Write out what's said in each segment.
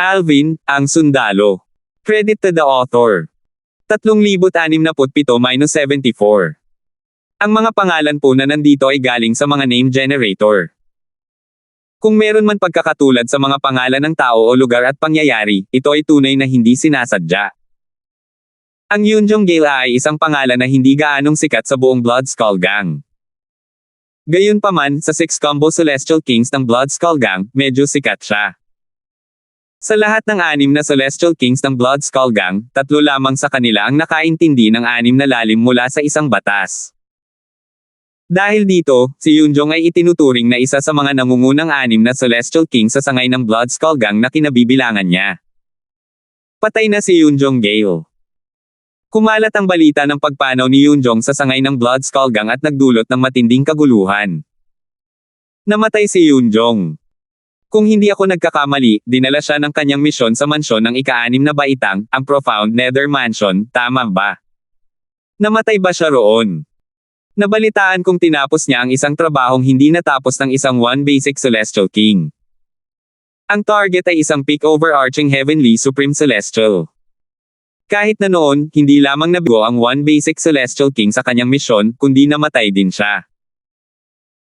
Alvin, ang sundalo. Credit to the author. 3067-74. Ang mga pangalan po na nandito ay galing sa mga name generator. Kung meron man pagkakatulad sa mga pangalan ng tao o lugar at pangyayari, ito ay tunay na hindi sinasadya. Ang Yoonjong Gale ay isang pangalan na hindi gaanong sikat sa buong Blood Skull Gang. Gayunpaman, sa 6 combo Celestial Kings ng Blood Skull Gang, medyo sikat siya. Sa lahat ng 6 na Celestial Kings ng Blood Skull Gang, 3 lamang sa kanila ang nakaintindi ng 6 na lalim mula sa isang batas. Dahil dito, si Yoonjong ay itinuturing na isa sa mga nangungunang 6 na Celestial King sa sangay ng Blood Skull Gang na kinabibilangan niya. Patay na si Yoonjong Gale. Kumalat ang balita ng pagpanaw ni Yoonjong sa sangay ng Blood Skull Gang at nagdulot ng matinding kaguluhan. Namatay si Yoonjong. Kung hindi ako nagkakamali, dinala siya ng kanyang misyon sa mansyon ng ika-6 na baitang, ang Profound Nether Mansion, tama ba? Namatay ba siya roon? Nabalitaan kong tinapos niya ang isang trabahong hindi natapos ng isang one basic Celestial King. Ang target ay isang peak overarching Heavenly Supreme Celestial. Kahit na noon, hindi lamang nabigo ang one basic Celestial King sa kanyang misyon, kundi namatay din siya.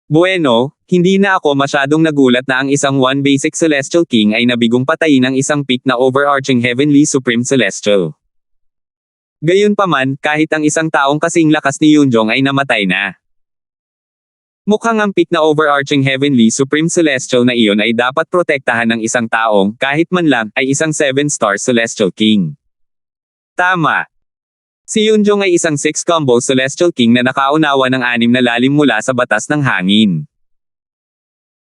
Bueno, hindi na ako masyadong nagulat na ang isang one basic Celestial King ay nabigong patayin ng isang peak na overarching Heavenly Supreme Celestial. Gayunpaman, kahit ang isang taong kasing lakas ni Yoonjong ay namatay na. Mukhang ang peak na overarching Heavenly Supreme Celestial na iyon ay dapat protektahan ng isang taong, kahit man lang, ay isang 7-star Celestial King. Tama. Si Yoonjong ay isang 6 combo Celestial King na nakaunawa ng 6 na lalim mula sa batas ng hangin.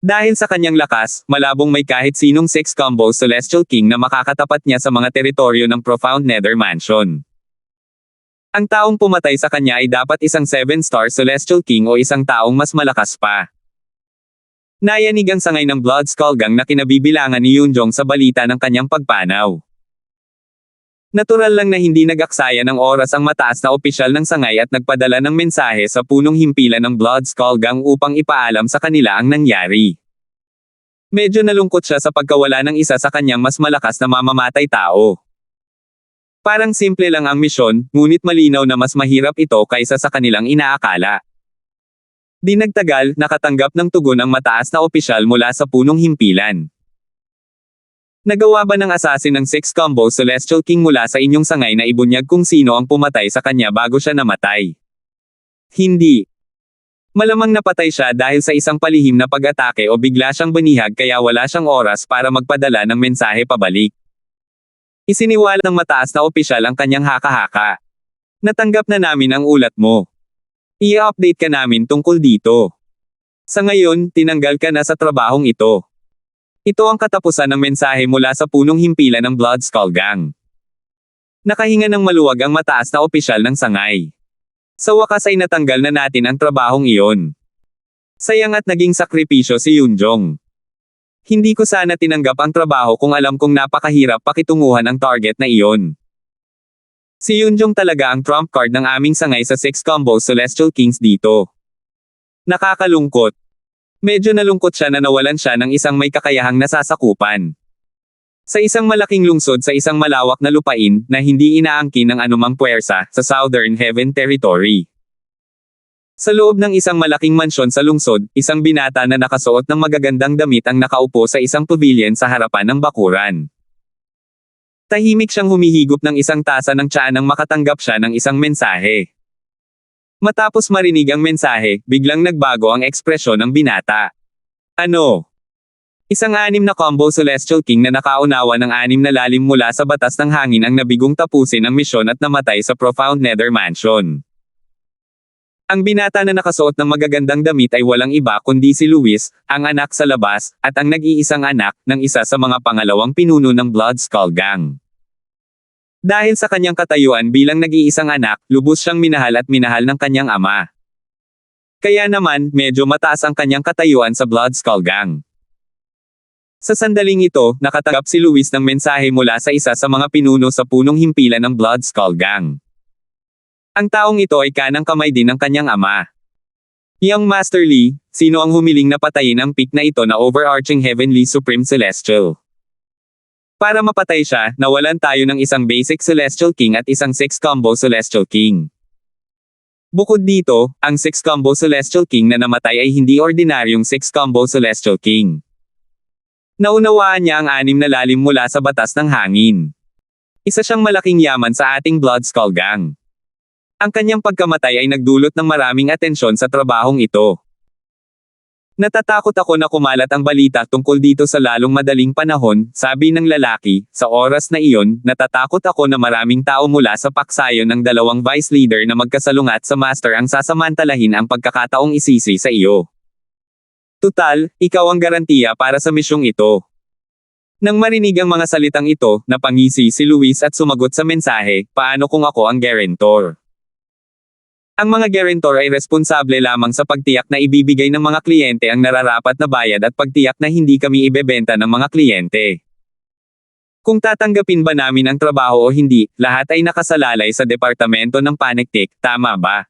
Dahil sa kanyang lakas, malabong may kahit sinong 6 combo Celestial King na makakatapat niya sa mga teritoryo ng Profound Nether Mansion. Ang taong pumatay sa kanya ay dapat isang 7-star Celestial King o isang taong mas malakas pa. Nayanig ang sangay ng Blood Skull Gang na kinabibilangan ni Yoonjong sa balita ng kanyang pagpanaw. Natural lang na hindi nag-aksaya ng oras ang mataas na opisyal ng sangay at nagpadala ng mensahe sa punong himpilan ng Blood Skull Gang upang ipaalam sa kanila ang nangyari. Medyo nalungkot siya sa pagkawala ng isa sa kanyang mas malakas na mamamatay tao. Parang simple lang ang misyon, ngunit malinaw na mas mahirap ito kaysa sa kanilang inaakala. Di nagtagal, nakatanggap ng tugon ang mataas na opisyal mula sa punong himpilan. Nagawa ba ng assassin ng 6 combo Celestial King mula sa inyong sangay na ibunyag kung sino ang pumatay sa kanya bago siya namatay? Hindi. Malamang napatay siya dahil sa isang palihim na pag-atake o bigla siyang banihag kaya wala siyang oras para magpadala ng mensahe pabalik. Isiniwala ng mataas na opisyal ang kanyang haka-haka. Natanggap na namin ang ulat mo. I-update ka namin tungkol dito. Sa ngayon, tinanggal ka na sa trabahong ito. Ito ang katapusan ng mensahe mula sa punong himpilan ng Blood Skull Gang. Nakahinga ng maluwag ang mataas na opisyal ng sangay. Sa wakas ay natanggal na natin ang trabahong iyon. Sayang at naging sakripisyo si Yoonjong. Hindi ko sana tinanggap ang trabaho kung alam kong napakahirap pakitunguhan ang target na iyon. Si Yoonjong talaga ang trump card ng aming sangay sa 6 combo Celestial Kings dito. Nakakalungkot. Medyo nalungkot siya na nawalan siya ng isang may kakayahang nasasakupan. Sa isang malaking lungsod sa isang malawak na lupain, na hindi inaangkin ng anumang puwersa, sa Southern Heaven Territory. Sa loob ng isang malaking mansyon sa lungsod, isang binata na nakasuot ng magagandang damit ang nakaupo sa isang pavilion sa harapan ng bakuran. Tahimik siyang humihigop ng isang tasa ng tsaa nang makatanggap siya ng isang mensahe. Matapos marinig ang mensahe, biglang nagbago ang ekspresyon ng binata. Ano? Isang 6 na combo Celestial King na nakaunawa ng 6 na lalim mula sa batas ng hangin ang nabigong tapusin ang misyon at namatay sa Profound Nether Mansion. Ang binata na nakasuot ng magagandang damit ay walang iba kundi si Luis, ang anak sa labas, at ang nag-iisang anak ng isa sa mga pangalawang pinuno ng Blood Skull Gang. Dahil sa kanyang katayuan bilang nag-iisang anak, lubos siyang minahal at minahal ng kanyang ama. Kaya naman, medyo mataas ang kanyang katayuan sa Blood Skull Gang. Sa sandaling ito, nakatanggap si Luis ng mensahe mula sa isa sa mga pinuno sa punong himpilan ng Blood Skull Gang. Ang taong ito ay kanang kamay din ng kanyang ama. Young Master Lee, sino ang humiling na patayin ang peak na ito na overarching Heavenly Supreme Celestial? Para mapatay siya, nawalan tayo ng isang basic Celestial King at isang 6-combo Celestial King. Bukod dito, ang 6-combo Celestial King na namatay ay hindi ordinaryong 6-combo Celestial King. Naunawaan niya ang 6 na lalim mula sa batas ng hangin. Isa siyang malaking yaman sa ating Blood Skull Gang. Ang kanyang pagkamatay ay nagdulot ng maraming atensyon sa trabahong ito. Natatakot ako na kumalat ang balita tungkol dito sa lalong madaling panahon, sabi ng lalaki. Sa oras na iyon, natatakot ako na maraming tao mula sa paksayon ng 2 vice leader na magkasalungat sa master ang sasamantalahin ang pagkakataong isisi sa iyo. Tutal, ikaw ang garantiya para sa misyong ito. Nang marinig ang mga salitang ito, napangisi si Luis at sumagot sa mensahe, paano kung ako ang guarantor? Ang mga guarantor ay responsable lamang sa pagtiyak na ibibigay ng mga kliyente ang nararapat na bayad at pagtiyak na hindi kami ibebenta ng mga kliyente. Kung tatanggapin ba namin ang trabaho o hindi, lahat ay nakasalalay sa departamento ng Panektik, tama ba?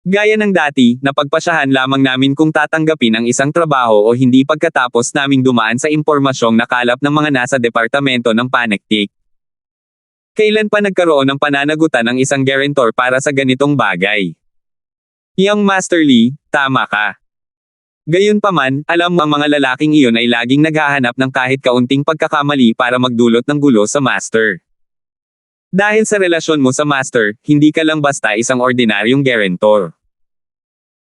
Gaya ng dati, napagpasyahan lamang namin kung tatanggapin ang isang trabaho o hindi pagkatapos naming dumaan sa impormasyong nakalap ng mga nasa departamento ng Panektik. Kailan pa nagkaroon ng pananagutan ng isang guarantor para sa ganitong bagay? Young Master Lee, tama ka. Gayunpaman, alam mo ang mga lalaking iyon ay laging naghahanap ng kahit kaunting pagkakamali para magdulot ng gulo sa Master. Dahil sa relasyon mo sa Master, hindi ka lang basta isang ordinaryong guarantor.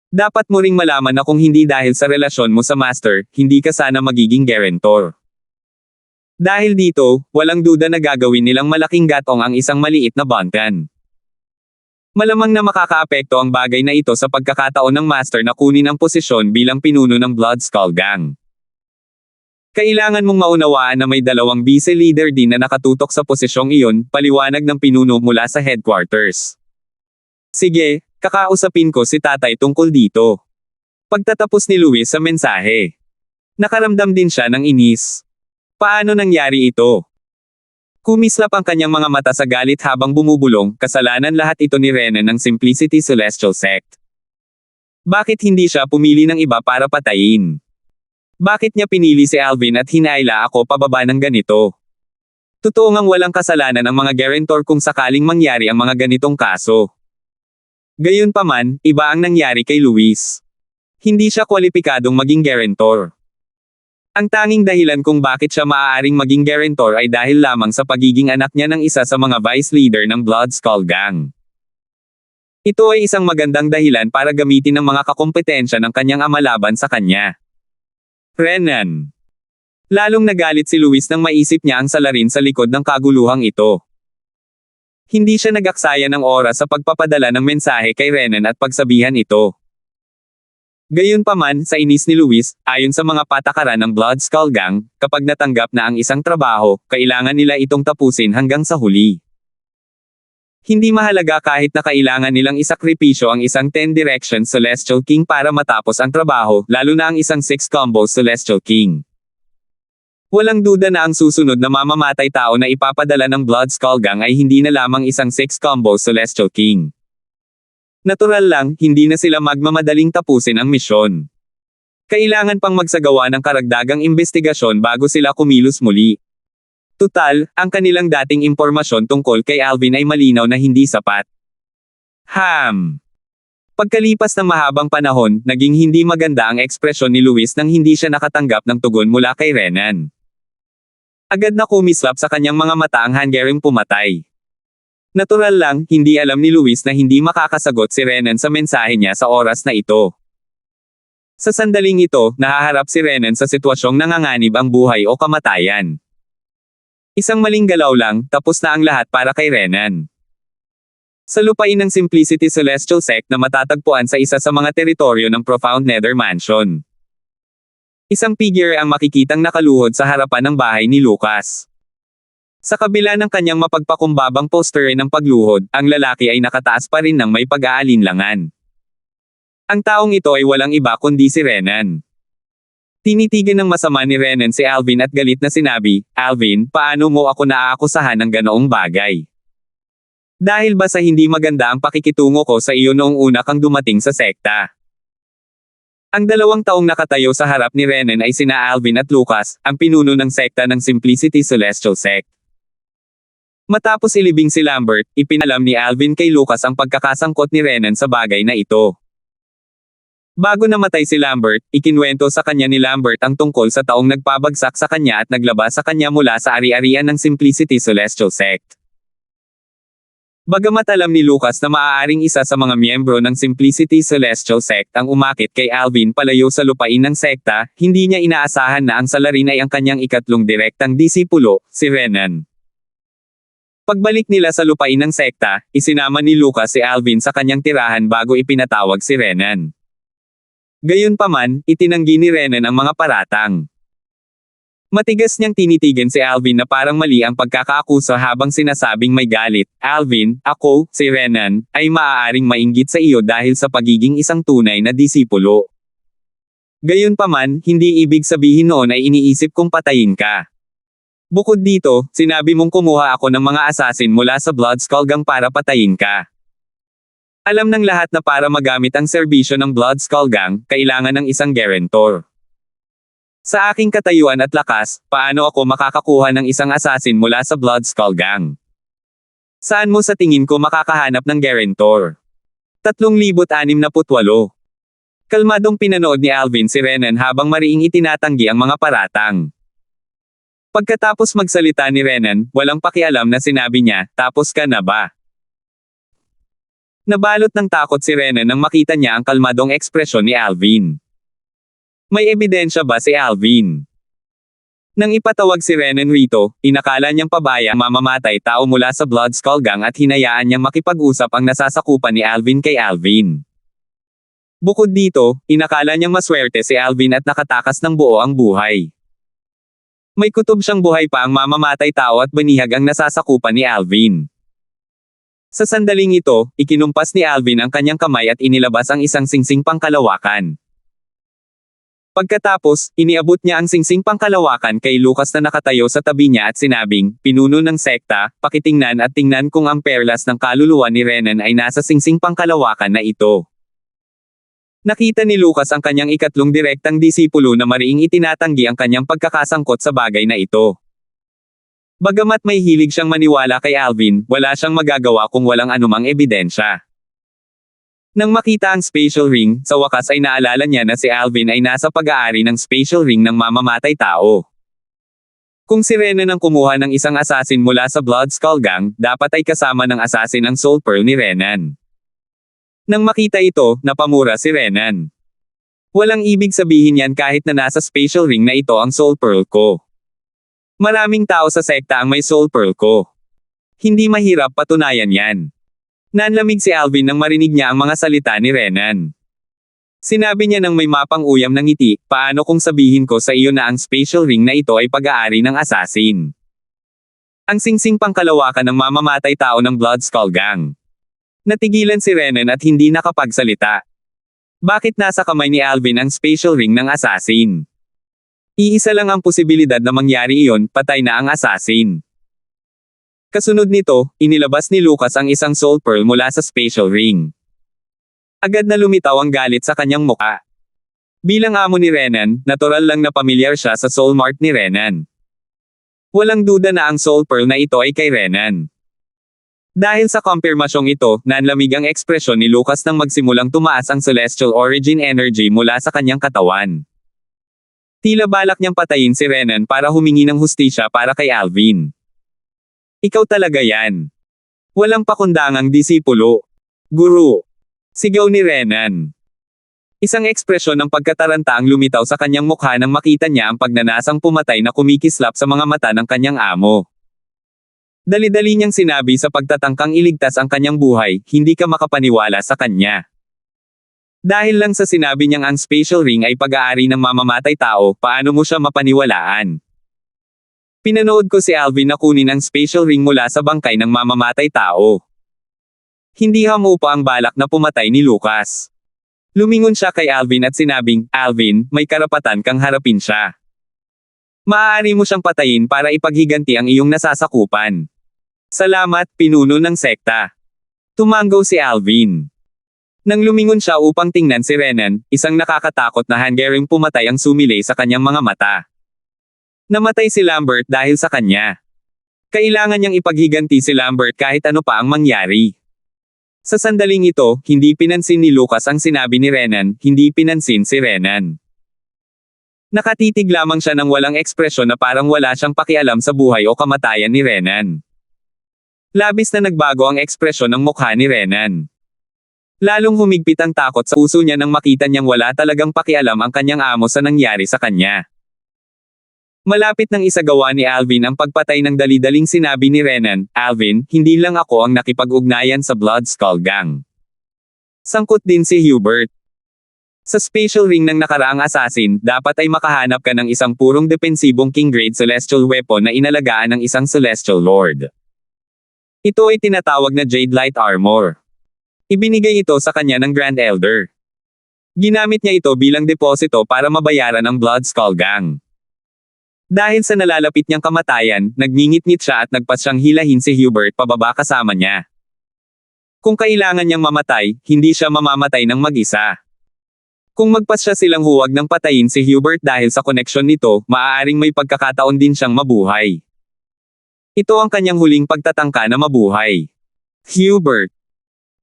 Dapat mo ring malaman na kung hindi dahil sa relasyon mo sa Master, hindi ka sana magiging guarantor. Dahil dito, walang duda na gagawin nilang malaking gatong ang isang maliit na bankan. Malamang na makakaapekto ang bagay na ito sa pagkakataon ng Master na kunin ang posisyon bilang pinuno ng Blood Skull Gang. Kailangan mong maunawaan na may 2 vice leader din na nakatutok sa posisyong iyon, paliwanag ng pinuno mula sa headquarters. Sige, kakausapin ko si tatay tungkol dito. Pagtatapos ni Luis sa mensahe, nakaramdam din siya ng inis. Paano nangyari ito? Kumislap ang kanyang mga mata sa galit habang bumubulong, kasalanan lahat ito ni Renan ng Simplicity Celestial Sect. Bakit hindi siya pumili ng iba para patayin? Bakit niya pinili si Alvin at hinaila ako pababa ng ganito? Totoo ngang walang kasalanan ang mga guarantor kung sakaling mangyari ang mga ganitong kaso. Gayunpaman, iba ang nangyari kay Luis. Hindi siya kwalipikadong maging guarantor. Ang tanging dahilan kung bakit siya maaaring maging guarantor ay dahil lamang sa pagiging anak niya ng isa sa mga vice leader ng Blood Skull Gang. Ito ay isang magandang dahilan para gamitin ng mga kakompetensya ng kanyang ama laban sa kanya. Renan. Lalong nagalit si Luis nang maisip niya ang salarin sa likod ng kaguluhang ito. Hindi siya nag-aksaya ng oras sa pagpapadala ng mensahe kay Renan at pagsabihan ito. Gayunpaman, sa inis ni Luis, ayon sa mga patakaran ng Blood Skull Gang, kapag natanggap na ang isang trabaho, kailangan nila itong tapusin hanggang sa huli. Hindi mahalaga kahit na kailangan nilang isakripisyo ang isang 10 Direction Celestial King para matapos ang trabaho, lalo na ang isang 6-combo Celestial King. Walang duda na ang susunod na mamamatay tao na ipapadala ng Blood Skull Gang ay hindi na lamang isang 6-combo Celestial King. Natural lang, hindi na sila magmamadaling tapusin ang misyon. Kailangan pang magsagawa ng karagdagang investigasyon bago sila kumilos muli. Tutal, ang kanilang dating impormasyon tungkol kay Alvin ay malinaw na hindi sapat. Pagkalipas ng mahabang panahon, naging hindi maganda ang ekspresyon ni Luis nang hindi siya nakatanggap ng tugon mula kay Renan. Agad na kumislap sa kanyang mga mata ang hanggaring pumatay. Natural lang, hindi alam ni Luis na hindi makakasagot si Renan sa mensahe niya sa oras na ito. Sa sandaling ito, nahaharap si Renan sa sitwasyong nanganganib ang buhay o kamatayan. Isang maling galaw lang, tapos na ang lahat para kay Renan. Sa lupain ng Simplicity Celestial Sect na matatagpuan sa isa sa mga teritoryo ng Profound Nether Mansion. Isang figure ang makikitang nakaluhod sa harapan ng bahay ni Lucas. Sa kabila ng kanyang mapagpakumbabang poster ng pagluhod, ang lalaki ay nakataas pa rin ng may pag-aalinlangan. Ang taong ito ay walang iba kundi si Renan. Tinitigan ng masama ni Renan si Alvin at galit na sinabi, Alvin, paano mo ako naaakusahan ng ganoong bagay? Dahil ba sa hindi maganda ang pakikitungo ko sa iyo noong una kang dumating sa sekta? Ang 2 taong nakatayo sa harap ni Renan ay sina Alvin at Lucas, ang pinuno ng sekta ng Simplicity Celestial Sect. Matapos ilibing si Lambert, ipinalam ni Alvin kay Lucas ang pagkakasangkot ni Renan sa bagay na ito. Bago namatay si Lambert, ikinwento sa kanya ni Lambert ang tungkol sa taong nagpabagsak sa kanya at naglabas sa kanya mula sa ari-arian ng Simplicity Celestial Sect. Bagamat alam ni Lucas na maaaring isa sa mga miyembro ng Simplicity Celestial Sect ang umakit kay Alvin palayo sa lupain ng sekta, hindi niya inaasahan na ang salarin ay ang kanyang ikatlong direktang disipulo, si Renan. Pagbalik nila sa lupain ng sekta, isinama ni Lucas si Alvin sa kanyang tirahan bago ipinatawag si Renan. Gayunpaman, itinanggi ni Renan ang mga paratang. Matigas niyang tinitigan si Alvin na parang mali ang pagkakaakusa habang sinasabing may galit. Alvin, ako, si Renan, ay maaaring mainggit sa iyo dahil sa pagiging isang tunay na disipulo. Gayunpaman, hindi ibig sabihin noon ay iniisip kong patayin ka. Bukod dito, sinabi mong kumuha ako ng mga assassin mula sa Blood Skull Gang para patayin ka. Alam ng lahat na para magamit ang serbisyo ng Blood Skull Gang, kailangan ng isang guarantor. Sa aking katayuan at lakas, paano ako makakakuha ng isang assassin mula sa Blood Skull Gang? Saan mo sa tingin ko makakahanap ng guarantor? 3,068. Kalmadong pinanood ni Alvin si Renan habang mariing itinatanggi ang mga paratang. Pagkatapos magsalita ni Renan, walang pakialam na sinabi niya, tapos ka na ba? Nabalot ng takot si Renan nang makita niya ang kalmadong ekspresyon ni Alvin. May ebidensya ba si Alvin? Nang ipatawag si Renan rito, inakala niyang pabaya ang mamamatay tao mula sa Blood Skull Gang at hinayaan niyang makipag-usap ang nasasakupan ni Alvin kay Alvin. Bukod dito, inakala niyang maswerte si Alvin at nakatakas ng buo ang buhay. May kutob siyang buhay pa ang mamamatay tao at banihag ang nasasakupan ni Alvin. Sa sandaling ito, ikinumpas ni Alvin ang kanyang kamay at inilabas ang isang singsing pangkalawakan. Pagkatapos, iniabot niya ang singsing pangkalawakan kay Lucas na nakatayo sa tabi niya at sinabing, pinuno ng sekta, pakitingnan at tingnan kung ang perlas ng kaluluwa ni Renan ay nasa singsing pangkalawakan na ito. Nakita ni Lucas ang kanyang ikatlong direktang disipulo na mariing itinatanggi ang kanyang pagkakasangkot sa bagay na ito. Bagamat may hilig siyang maniwala kay Alvin, wala siyang magagawa kung walang anumang ebidensya. Nang makita ang spatial ring, sa wakas ay naalala niya na si Alvin ay nasa pag-aari ng spatial ring ng mamamatay tao. Kung si Renan ang kumuha ng isang assassin mula sa Blood Skull Gang, dapat ay kasama ng assassin ang Soul Pearl ni Renan. Nang makita ito, napamura si Renan. Walang ibig sabihin yan kahit na nasa spatial ring na ito ang Soul Pearl ko. Maraming tao sa sekta ang may Soul Pearl ko. Hindi mahirap patunayan yan. Nanlamig si Alvin nang marinig niya ang mga salita ni Renan. Sinabi niya nang may mapang uyam ng ngiti, paano kung sabihin ko sa iyo na ang spatial ring na ito ay pag-aari ng assassin? Ang singsing pangkalawakan ng mamamatay tao ng Blood Skull Gang. Natigilan si Renan at hindi nakapagsalita. Bakit nasa kamay ni Alvin ang spatial ring ng assassin? Iisa lang ang posibilidad na mangyari iyon, patay na ang assassin. Kasunod nito, inilabas ni Lucas ang isang Soul Pearl mula sa spatial ring. Agad na lumitaw ang galit sa kanyang muka. Bilang amo ni Renan, natural lang na pamilyar siya sa Soul Mark ni Renan. Walang duda na ang Soul Pearl na ito ay kay Renan. Dahil sa kumpirmasyong ito, nanlamig ang ekspresyon ni Lucas nang magsimulang tumaas ang Celestial Origin Energy mula sa kanyang katawan. Tila balak niyang patayin si Renan para humingi ng hustisya para kay Alvin. Ikaw talaga yan. Walang pakundangang disipulo. Guru. Sigaw ni Renan. Isang ekspresyon ng pagkataranta ang lumitaw sa kanyang mukha nang makita niya ang pagnanasang pumatay na kumikislap sa mga mata ng kanyang amo. Dali-dali niyang sinabi sa pagtatangkang iligtas ang kanyang buhay, hindi ka makapaniwala sa kanya. Dahil lang sa sinabi niyang ang spatial ring ay pag-aari ng mamamatay tao, paano mo siya mapaniwalaan? Pinanood ko si Alvin na kunin ang spatial ring mula sa bangkay ng mamamatay tao. Hindi hamupa ang balak na pumatay ni Lucas. Lumingon siya kay Alvin at sinabing, Alvin, may karapatan kang harapin siya. Maaari mo siyang patayin para ipaghiganti ang iyong nasasakupan. Salamat, pinuno ng sekta. Tumanggaw si Alvin. Nang lumingon siya upang tingnan si Renan, isang nakakatakot na hangering pumatay ang sumilay sa kanyang mga mata. Namatay si Lambert dahil sa kanya. Kailangan niyang ipaghiganti si Lambert kahit ano pa ang mangyari. Sa sandaling ito, hindi pinansin ni Lucas ang sinabi ni Renan, hindi pinansin si Renan. Nakatitig lamang siya ng walang ekspresyon na parang wala siyang pakialam sa buhay o kamatayan ni Renan. Labis na nagbago ang ekspresyon ng mukha ni Renan. Lalong humigpit ang takot sa puso niya nang makita niyang wala talagang pakialam ang kanyang amo sa nangyari sa kanya. Malapit nang isagawa ni Alvin ang pagpatay ng dali-daling sinabi ni Renan, "Alvin, hindi lang ako ang nakipag-ugnayan sa Blood Skull Gang. Sangkot din si Hubert. Sa special ring ng nakaraang assassin, dapat ay makahanap ka ng isang purong depensibong king-grade celestial weapon na inalagaan ng isang celestial lord. Ito ay tinatawag na Jade Light Armor. Ibinigay ito sa kanya ng Grand Elder. Ginamit niya ito bilang deposito para mabayaran ang Blood Skull Gang. Dahil sa nalalapit niyang kamatayan, nagngingit-ngit siya at nagpas siyang hilahin si Hubert pababa kasama niya. Kung kailangan niyang mamatay, hindi siya mamamatay ng mag-isa. Kung magpas siya silang huwag ng patayin si Hubert dahil sa koneksyon nito, maaaring may pagkakataon din siyang mabuhay. Ito ang kanyang huling pagtatangka na mabuhay. Hubert.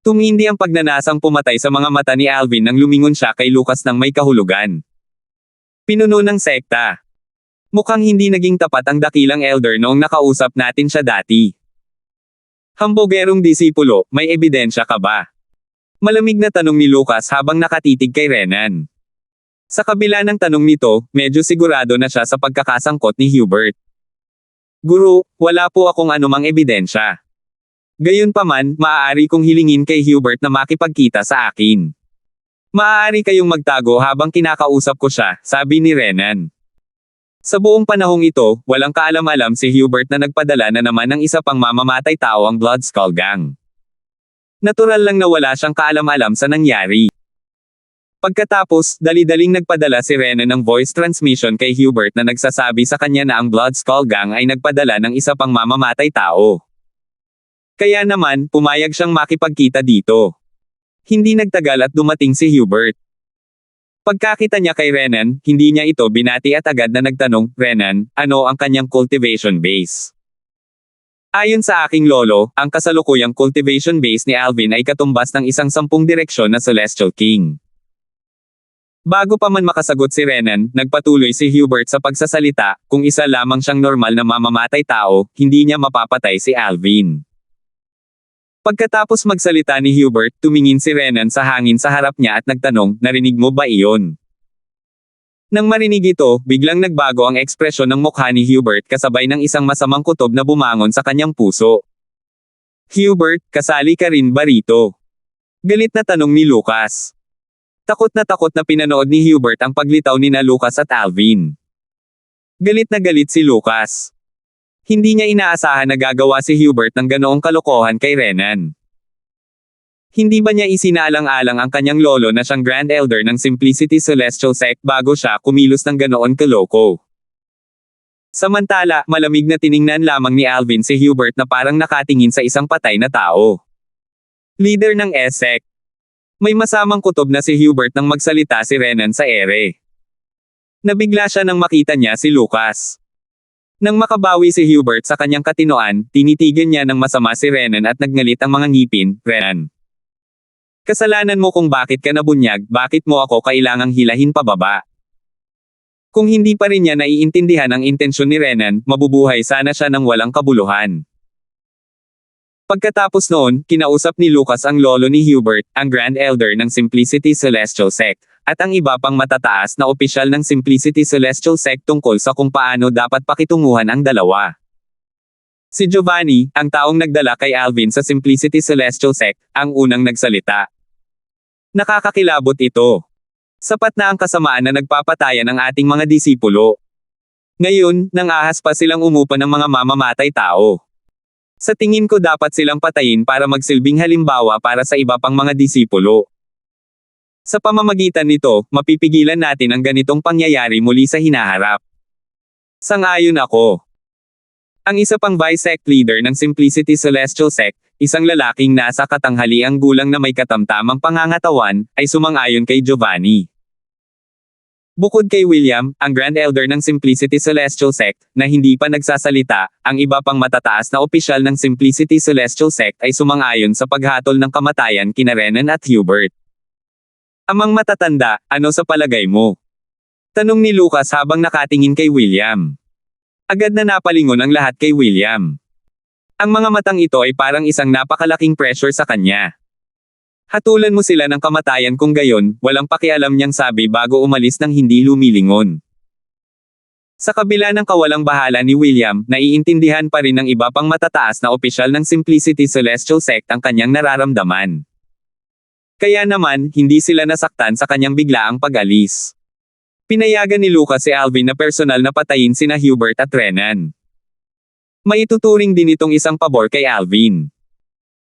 Tumindi ang pagnanasang pumatay sa mga mata ni Alvin nang lumingon siya kay Lucas ng may kahulugan. Pinuno ng sekta. Mukhang hindi naging tapat ang dakilang elder noong nakausap natin siya dati. Hambogerong disipulo, may ebidensya ka ba? Malamig na tanong ni Lucas habang nakatitig kay Renan. Sa kabila ng tanong nito, medyo sigurado na siya sa pagkakasangkot ni Hubert. Guru, wala po akong anumang ebidensya. Gayunpaman, maaari kong hilingin kay Hubert na makipagkita sa akin. Maaari kayong magtago habang kinakausap ko siya, sabi ni Renan. Sa buong panahong ito, walang kaalam-alam si Hubert na nagpadala na naman ng isa pang mamamatay tao ang Blood Skull Gang. Natural lang na wala siyang kaalam-alam sa nangyari. Pagkatapos, dali-daling nagpadala si Renan ng voice transmission kay Hubert na nagsasabi sa kanya na ang Blood Skull Gang ay nagpadala ng isa pang mamamatay tao. Kaya naman, pumayag siyang makipagkita dito. Hindi nagtagal at dumating si Hubert. Pagkakita niya kay Renan, hindi niya ito binati at agad na nagtanong, "Renan, ano ang kanyang cultivation base?" Ayon sa aking lolo, ang kasalukuyang cultivation base ni Alvin ay katumbas ng isang 10 direksyon na Celestial King. Bago pa man makasagot si Renan, nagpatuloy si Hubert sa pagsasalita, kung isa lamang siyang normal na mamamatay tao, hindi niya mapapatay si Alvin. Pagkatapos magsalita ni Hubert, tumingin si Renan sa hangin sa harap niya at nagtanong, "Narinig mo ba iyon?" Nang marinig ito, biglang nagbago ang ekspresyon ng mukha ni Hubert kasabay ng isang masamang kutob na bumangon sa kanyang puso. "Hubert, kasali ka rin ba rito?" Galit na tanong ni Lucas. Takot na pinanood ni Hubert ang paglitaw ni Lucas at Alvin. Galit na galit si Lucas. Hindi niya inaasahan na gagawa si Hubert ng ganoong kalokohan kay Renan. Hindi ba niya isinaalang-alang ang kanyang lolo na siyang Grand Elder ng Simplicity Celestial Sect bago siya kumilos ng ganoon kaloko? Samantala, malamig na tiningnan lamang ni Alvin si Hubert na parang nakatingin sa isang patay na tao. Leader ng S-Sect. May masamang kutob na si Hubert nang magsalita si Renan sa ere. Nabigla siya nang makita niya si Lucas. Nang makabawi si Hubert sa kanyang katinoan, tinitigan niya ng masama si Renan at nagngalit ang mga ngipin, "Renan. Kasalanan mo kung bakit ka nabunyag, bakit mo ako kailangang hilahin pababa?" Kung hindi pa rin niya naiintindihan ang intensyon ni Renan, mabubuhay sana siya ng walang kabuluhan. Pagkatapos noon, kinausap ni Lucas ang lolo ni Hubert, ang Grand Elder ng Simplicity Celestial Sect, at ang iba pang matataas na opisyal ng Simplicity Celestial Sect tungkol sa kung paano dapat pakitunguhan ang dalawa. Si Giovanni, ang taong nagdala kay Alvin sa Simplicity Celestial Sect, ang unang nagsalita. Nakakakilabot ito. Sapat na ang kasamaan na nagpapatayan ng ating mga disipulo. Ngayon, nang ahas pa silang umupa ng mga mamamatay tao. Sa tingin ko dapat silang patayin para magsilbing halimbawa para sa iba pang mga disipulo. Sa pamamagitan nito, mapipigilan natin ang ganitong pangyayari muli sa hinaharap. Sang-ayon ako. Ang isa pang vice sect leader ng Simplicity Celestial Sect, isang lalaking nasa katanghaliang gulang na may katamtamang pangangatawan, ay sumang-ayon kay Giovanni. Bukod kay William, ang Grand Elder ng Simplicity Celestial Sect, na hindi pa nagsasalita, ang iba pang matataas na opisyal ng Simplicity Celestial Sect ay sumang-ayon sa paghatol ng kamatayan kina Renan at Hubert. Amang matatanda, ano sa palagay mo? Tanong ni Lucas habang nakatingin kay William. Agad na napalingon ang lahat kay William. Ang mga matang ito ay parang isang napakalaking pressure sa kanya. Hatulan mo sila ng kamatayan kung gayon, walang pakialam niyang sabi bago umalis nang hindi lumilingon. Sa kabila ng kawalang bahala ni William, naiintindihan pa rin ng iba pang matataas na opisyal ng Simplicity Celestial Sect ang kanyang nararamdaman. Kaya naman, hindi sila nasaktan sa kanyang biglaang pag-alis. Pinayagan ni Lucas si Alvin na personal na patayin sina Hubert at Renan. Maituturing din itong isang pabor kay Alvin.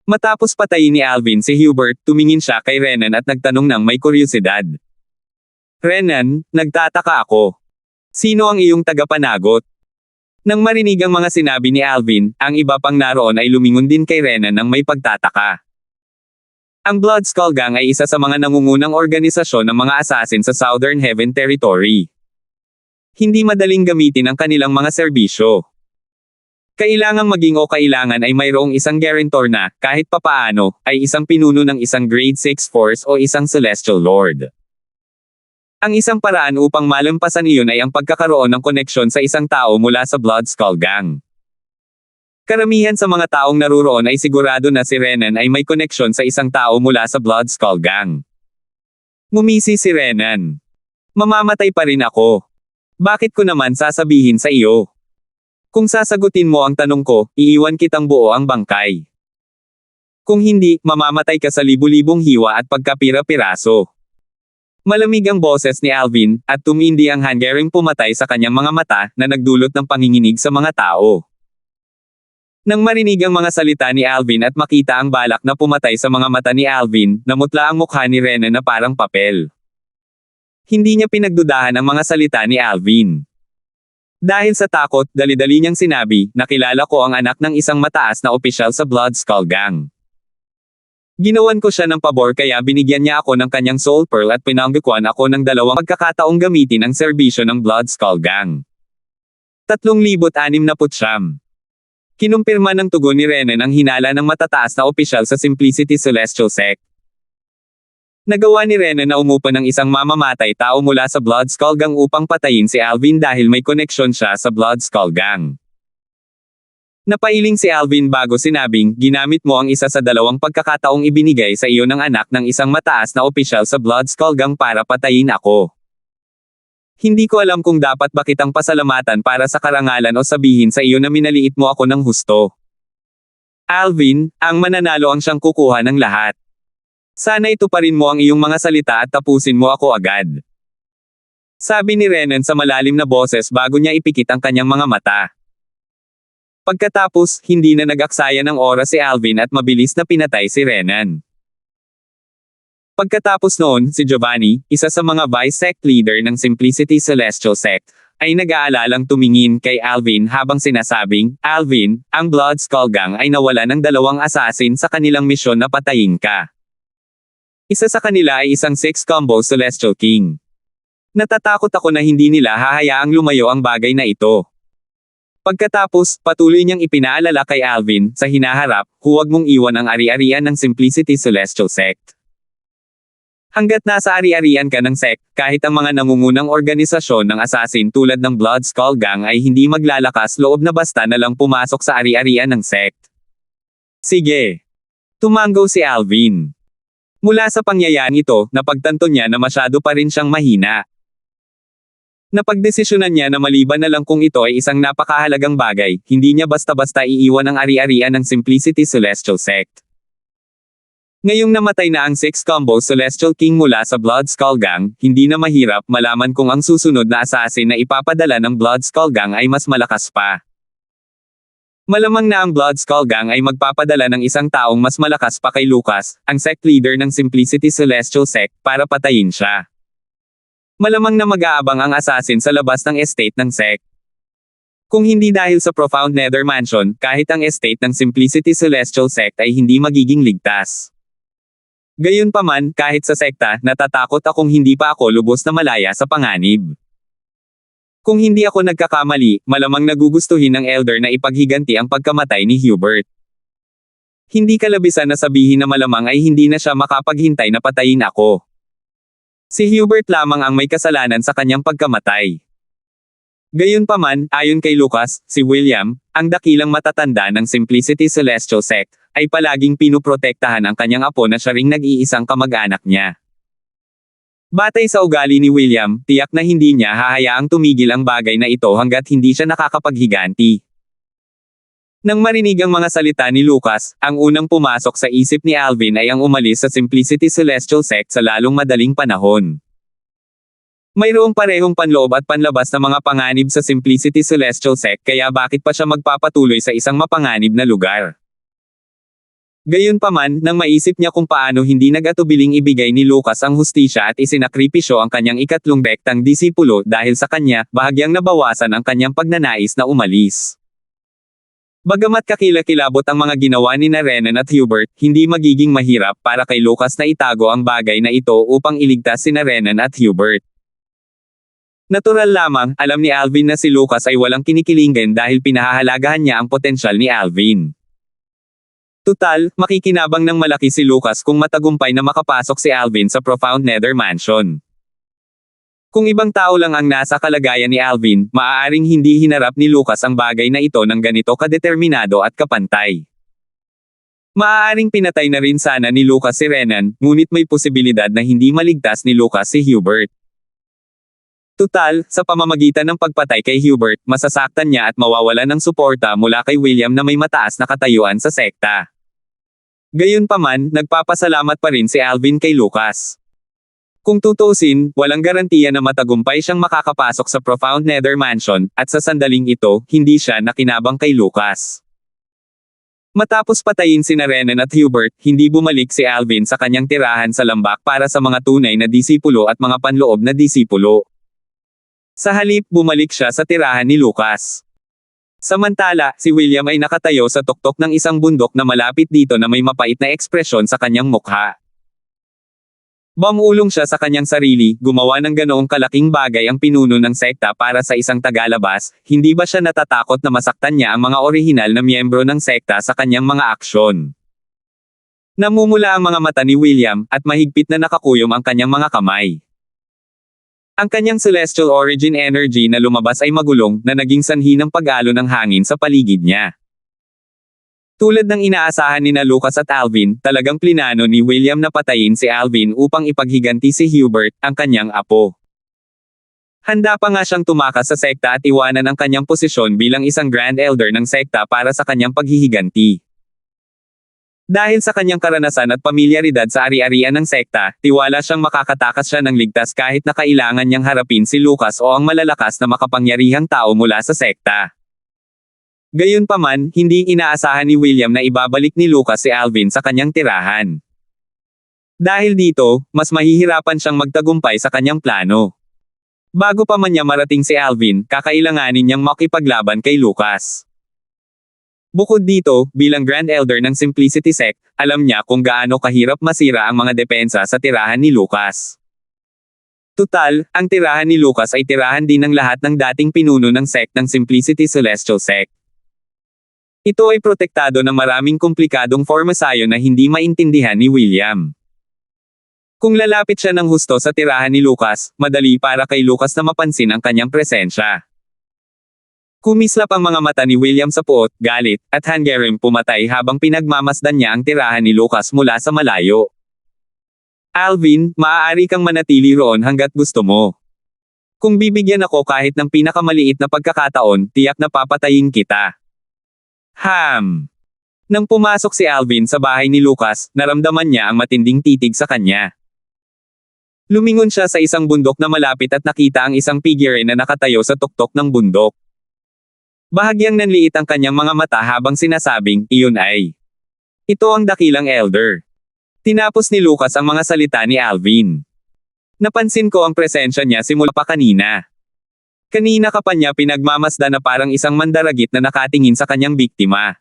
Matapos patayin ni Alvin si Hubert, tumingin siya kay Renan at nagtanong ng may kuryosidad. Renan, nagtataka ako. Sino ang iyong tagapanagot? Nang marinig ang mga sinabi ni Alvin, ang iba pang naroon ay lumingon din kay Renan ng may pagtataka. Ang Blood Skull Gang ay isa sa mga nangungunang organisasyon ng mga assassin sa Southern Heaven Territory. Hindi madaling gamitin ang kanilang mga serbisyo. Kailangang maging o kailangan ay mayroong isang guarantor na, kahit papaano, ay isang pinuno ng isang Grade 6 Force o isang Celestial Lord. Ang isang paraan upang malampasan iyon ay ang pagkakaroon ng koneksyon sa isang tao mula sa Blood Skull Gang. Karamihan sa mga taong naruroon ay sigurado na si Renan ay may koneksyon sa isang tao mula sa Blood Skull Gang. Ngumisi si Renan. Mamamatay pa rin ako. Bakit ko naman sasabihin sa iyo? Kung sasagutin mo ang tanong ko, iiwan kitang buo ang bangkay. Kung hindi, mamamatay ka sa libu-libong hiwa at pagkapira-piraso. Malamig ang boses ni Alvin, at tumindi ang hangering pumatay sa kanyang mga mata na nagdulot ng panginginig sa mga tao. Nang marinig ang mga salita ni Alvin at makita ang balak na pumatay sa mga mata ni Alvin, namutla ang mukha ni Renan na parang papel. Hindi niya pinagdudahan ang mga salita ni Alvin. Dahil sa takot, dali-dali niyang sinabi, nakilala ko ang anak ng isang mataas na opisyal sa Blood Skull Gang. Ginawan ko siya ng pabor kaya binigyan niya ako ng kanyang soul pearl at pinanggikuan ako ng 2 pagkakataong gamitin ang serbisyo ng Blood Skull Gang. 3,669. Kinumpirma ng tugon ni Renan ang hinala ng matataas na opisyal sa Simplicity Celestial Sect. Nagawa ni Renan na umupa ng isang mamamatay tao mula sa Blood Skull Gang upang patayin si Alvin dahil may koneksyon siya sa Blood Skull Gang. Napailing si Alvin bago sinabing, ginamit mo ang isa sa 2 pagkakataong ibinigay sa iyo ng anak ng isang mataas na opisyal sa Blood Skull Gang para patayin ako. Hindi ko alam kung dapat ba kitang pasalamatan para sa karangalan o sabihin sa iyo na minaliit mo ako ng husto. Alvin, ang mananalo ang siyang kukuha ng lahat. Sana ituparin mo ang iyong mga salita at tapusin mo ako agad. Sabi ni Renan sa malalim na boses bago niya ipikit ang kanyang mga mata. Pagkatapos, hindi na nag-aksaya ng oras si Alvin at mabilis na pinatay si Renan. Pagkatapos noon, si Giovanni, isa sa mga vice sect leader ng Simplicity Celestial Sect, ay nag-aalalang tumingin kay Alvin habang sinasabing, Alvin, ang Blood Skull Gang ay nawala ng 2 assassin sa kanilang misyon na patayin ka. Isa sa kanila ay isang 6 combo Celestial King. Natatakot ako na hindi nila hahayaang lumayo ang bagay na ito. Pagkatapos, patuloy niyang ipinaalala kay Alvin, sa hinaharap, huwag mong iwan ang ari-arian ng Simplicity Celestial Sect. Hanggat nasa ari-arian ka ng sect, kahit ang mga nangungunang organisasyon ng assassin tulad ng Blood Skull Gang ay hindi maglalakas loob na basta na lang pumasok sa ari-arian ng sect. Sige. Tumango si Alvin. Mula sa pangyayari ito, napagtanto niya na masyado pa rin siyang mahina. Napagdesisyonan niya na maliban na lang kung ito ay isang napakahalagang bagay, hindi niya basta-basta iiwan ang ari-arian ng Simplicity Celestial Sect. Ngayong namatay na ang 6 combo Celestial King mula sa Blood Skull Gang, hindi na mahirap malaman kung ang susunod na assassin na ipapadala ng Blood Skull Gang ay mas malakas pa. Malamang na ang Blood Skull Gang ay magpapadala ng isang taong mas malakas pa kay Lucas, ang sect leader ng Simplicity Celestial Sect, para patayin siya. Malamang na mag-aabang ang assassin sa labas ng estate ng sect. Kung hindi dahil sa Profound Nether Mansion, kahit ang estate ng Simplicity Celestial Sect ay hindi magiging ligtas. Gayunpaman, kahit sa sekta, natatakot akong hindi pa ako lubos na malaya sa panganib. Kung hindi ako nagkakamali, malamang nagugustuhin ng Elder na ipaghiganti ang pagkamatay ni Hubert. Hindi kalabisan na sabihin na malamang ay hindi na siya makapaghintay na patayin ako. Si Hubert lamang ang may kasalanan sa kanyang pagkamatay. Gayunpaman, ayon kay Lucas, si William, ang dakilang matatanda ng Simplicity Celestial Sect, ay palaging pinuprotektahan ang kanyang apo na siya ring nag-iisang kamag-anak niya. Batay sa ugali ni William, tiyak na hindi niya hahayaang tumigil ang bagay na ito hanggat hindi siya nakakapaghiganti. Nang marinig ang mga salita ni Lucas, ang unang pumasok sa isip ni Alvin ay ang umalis sa Simplicity Celestial Sect sa lalong madaling panahon. Mayroong parehong panloob at panlabas na mga panganib sa Simplicity Celestial Sect kaya bakit pa siya magpapatuloy sa isang mapanganib na lugar? Gayunpaman, nang maisip niya kung paano hindi nag-atubiling ibigay ni Lucas ang hustisya at isinakripisyo ang kanyang ikatlong rektang disipulo dahil sa kanya, bahagyang nabawasan ang kanyang pagnanais na umalis. Bagamat kakilakilabot ang mga ginawa ni Renan at Hubert, hindi magiging mahirap para kay Lucas na itago ang bagay na ito upang iligtas si Renan at Hubert. Natural lamang, alam ni Alvin na si Lucas ay walang kinikilingan dahil pinahahalagahan niya ang potensyal ni Alvin. Tutal, makikinabang ng malaki si Lucas kung matagumpay na makapasok si Alvin sa Profound Nether Mansion. Kung ibang tao lang ang nasa kalagayan ni Alvin, maaaring hindi hinarap ni Lucas ang bagay na ito ng ganito kadeterminado at kapantay. Maaaring pinatay na rin sana ni Lucas si Renan, ngunit may posibilidad na hindi maligtas ni Lucas si Hubert. Tutal, sa pamamagitan ng pagpatay kay Hubert, masasaktan niya at mawawalan ng suporta mula kay William na may mataas na katayuan sa sekta. Gayunpaman, nagpapasalamat pa rin si Alvin kay Lucas. Kung tutuusin, walang garantiya na matagumpay siyang makakapasok sa Profound Nether Mansion, at sa sandaling ito, hindi siya nakinabang kay Lucas. Matapos patayin sina Renan at Hubert, hindi bumalik si Alvin sa kanyang tirahan sa lambak para sa mga tunay na disipulo at mga panloob na disipulo. Sa halip, bumalik siya sa tirahan ni Lucas. Samantala, si William ay nakatayo sa tuktok ng isang bundok na malapit dito na may mapait na ekspresyon sa kanyang mukha. Bumulong siya sa kanyang sarili, gumawa ng ganoong kalaking bagay ang pinuno ng sekta para sa isang tagalabas, hindi ba siya natatakot na masaktan niya ang mga orihinal na miyembro ng sekta sa kanyang mga aksyon? Namumula ang mga mata ni William, at mahigpit na nakakuyom ang kanyang mga kamay. Ang kanyang celestial origin energy na lumabas ay magulong, na naging sanhi ng pag-alo ng hangin sa paligid niya. Tulad ng inaasahan ni Lucas at Alvin, talagang plinano ni William na patayin si Alvin upang ipaghiganti si Hubert, ang kanyang apo. Handa pa nga siyang tumakas sa sekta at iwanan ang kanyang posisyon bilang isang Grand Elder ng sekta para sa kanyang paghihiganti. Dahil sa kanyang karanasan at pamilyaridad sa ari-arian ng sekta, tiwala siyang makakatakas siya ng ligtas kahit na kailangan niyang harapin si Lucas o ang malalakas na makapangyarihang tao mula sa sekta. Gayunpaman, hindi inaasahan ni William na ibabalik ni Lucas si Alvin sa kanyang tirahan. Dahil dito, mas mahihirapan siyang magtagumpay sa kanyang plano. Bago pa man niya marating si Alvin, kakailanganin niyang makipaglaban kay Lucas. Bukod dito, bilang Grand Elder ng Simplicity Sect, alam niya kung gaano kahirap masira ang mga depensa sa tirahan ni Lucas. Tutal, ang tirahan ni Lucas ay tirahan din ng lahat ng dating pinuno ng sect ng Simplicity Celestial Sect. Ito ay protektado ng maraming komplikadong formasayon na hindi maintindihan ni William. Kung lalapit siya ng husto sa tirahan ni Lucas, madali para kay Lucas na mapansin ang kanyang presensya. Kumislap ang mga mata ni William sa puot, galit, at hanggang pumatay habang pinagmamasdan niya ang tirahan ni Lucas mula sa malayo. Alvin, maaari kang manatili roon hanggat gusto mo. Kung bibigyan ako kahit ng pinakamaliit na pagkakataon, tiyak na papatayin kita. Nang pumasok si Alvin sa bahay ni Lucas, naramdaman niya ang matinding titig sa kanya. Lumingon siya sa isang bundok na malapit at nakita ang isang figure na nakatayo sa tuktok ng bundok. Bahagyang nanliit ang kanyang mga mata habang sinasabing, iyon ay. Ito ang dakilang elder. Tinapos ni Lucas ang mga salita ni Alvin. Napansin ko ang presensya niya simula pa kanina. Kanina ka pa niya pinagmamasdan na parang isang mandaragit na nakatingin sa kanyang biktima.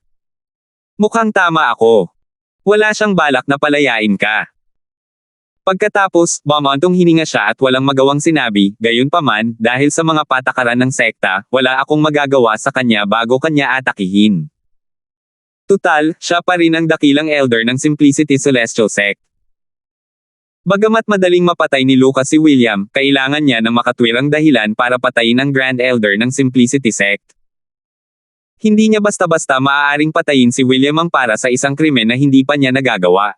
Mukhang tama ako. Wala siyang balak na palayain ka. Pagkatapos, bumantong hininga siya at walang magawang sinabi, gayunpaman, dahil sa mga patakaran ng sekta, wala akong magagawa sa kanya bago kanya atakihin. Tutal, siya pa rin ang dakilang elder ng Simplicity Celestial Sect. Bagamat madaling mapatay ni Lucas si William, kailangan niya ng makatwirang dahilan para patayin ang Grand Elder ng Simplicity Sect. Hindi niya basta-basta maaaring patayin si William ang para sa isang krimen na hindi pa niya nagagawa.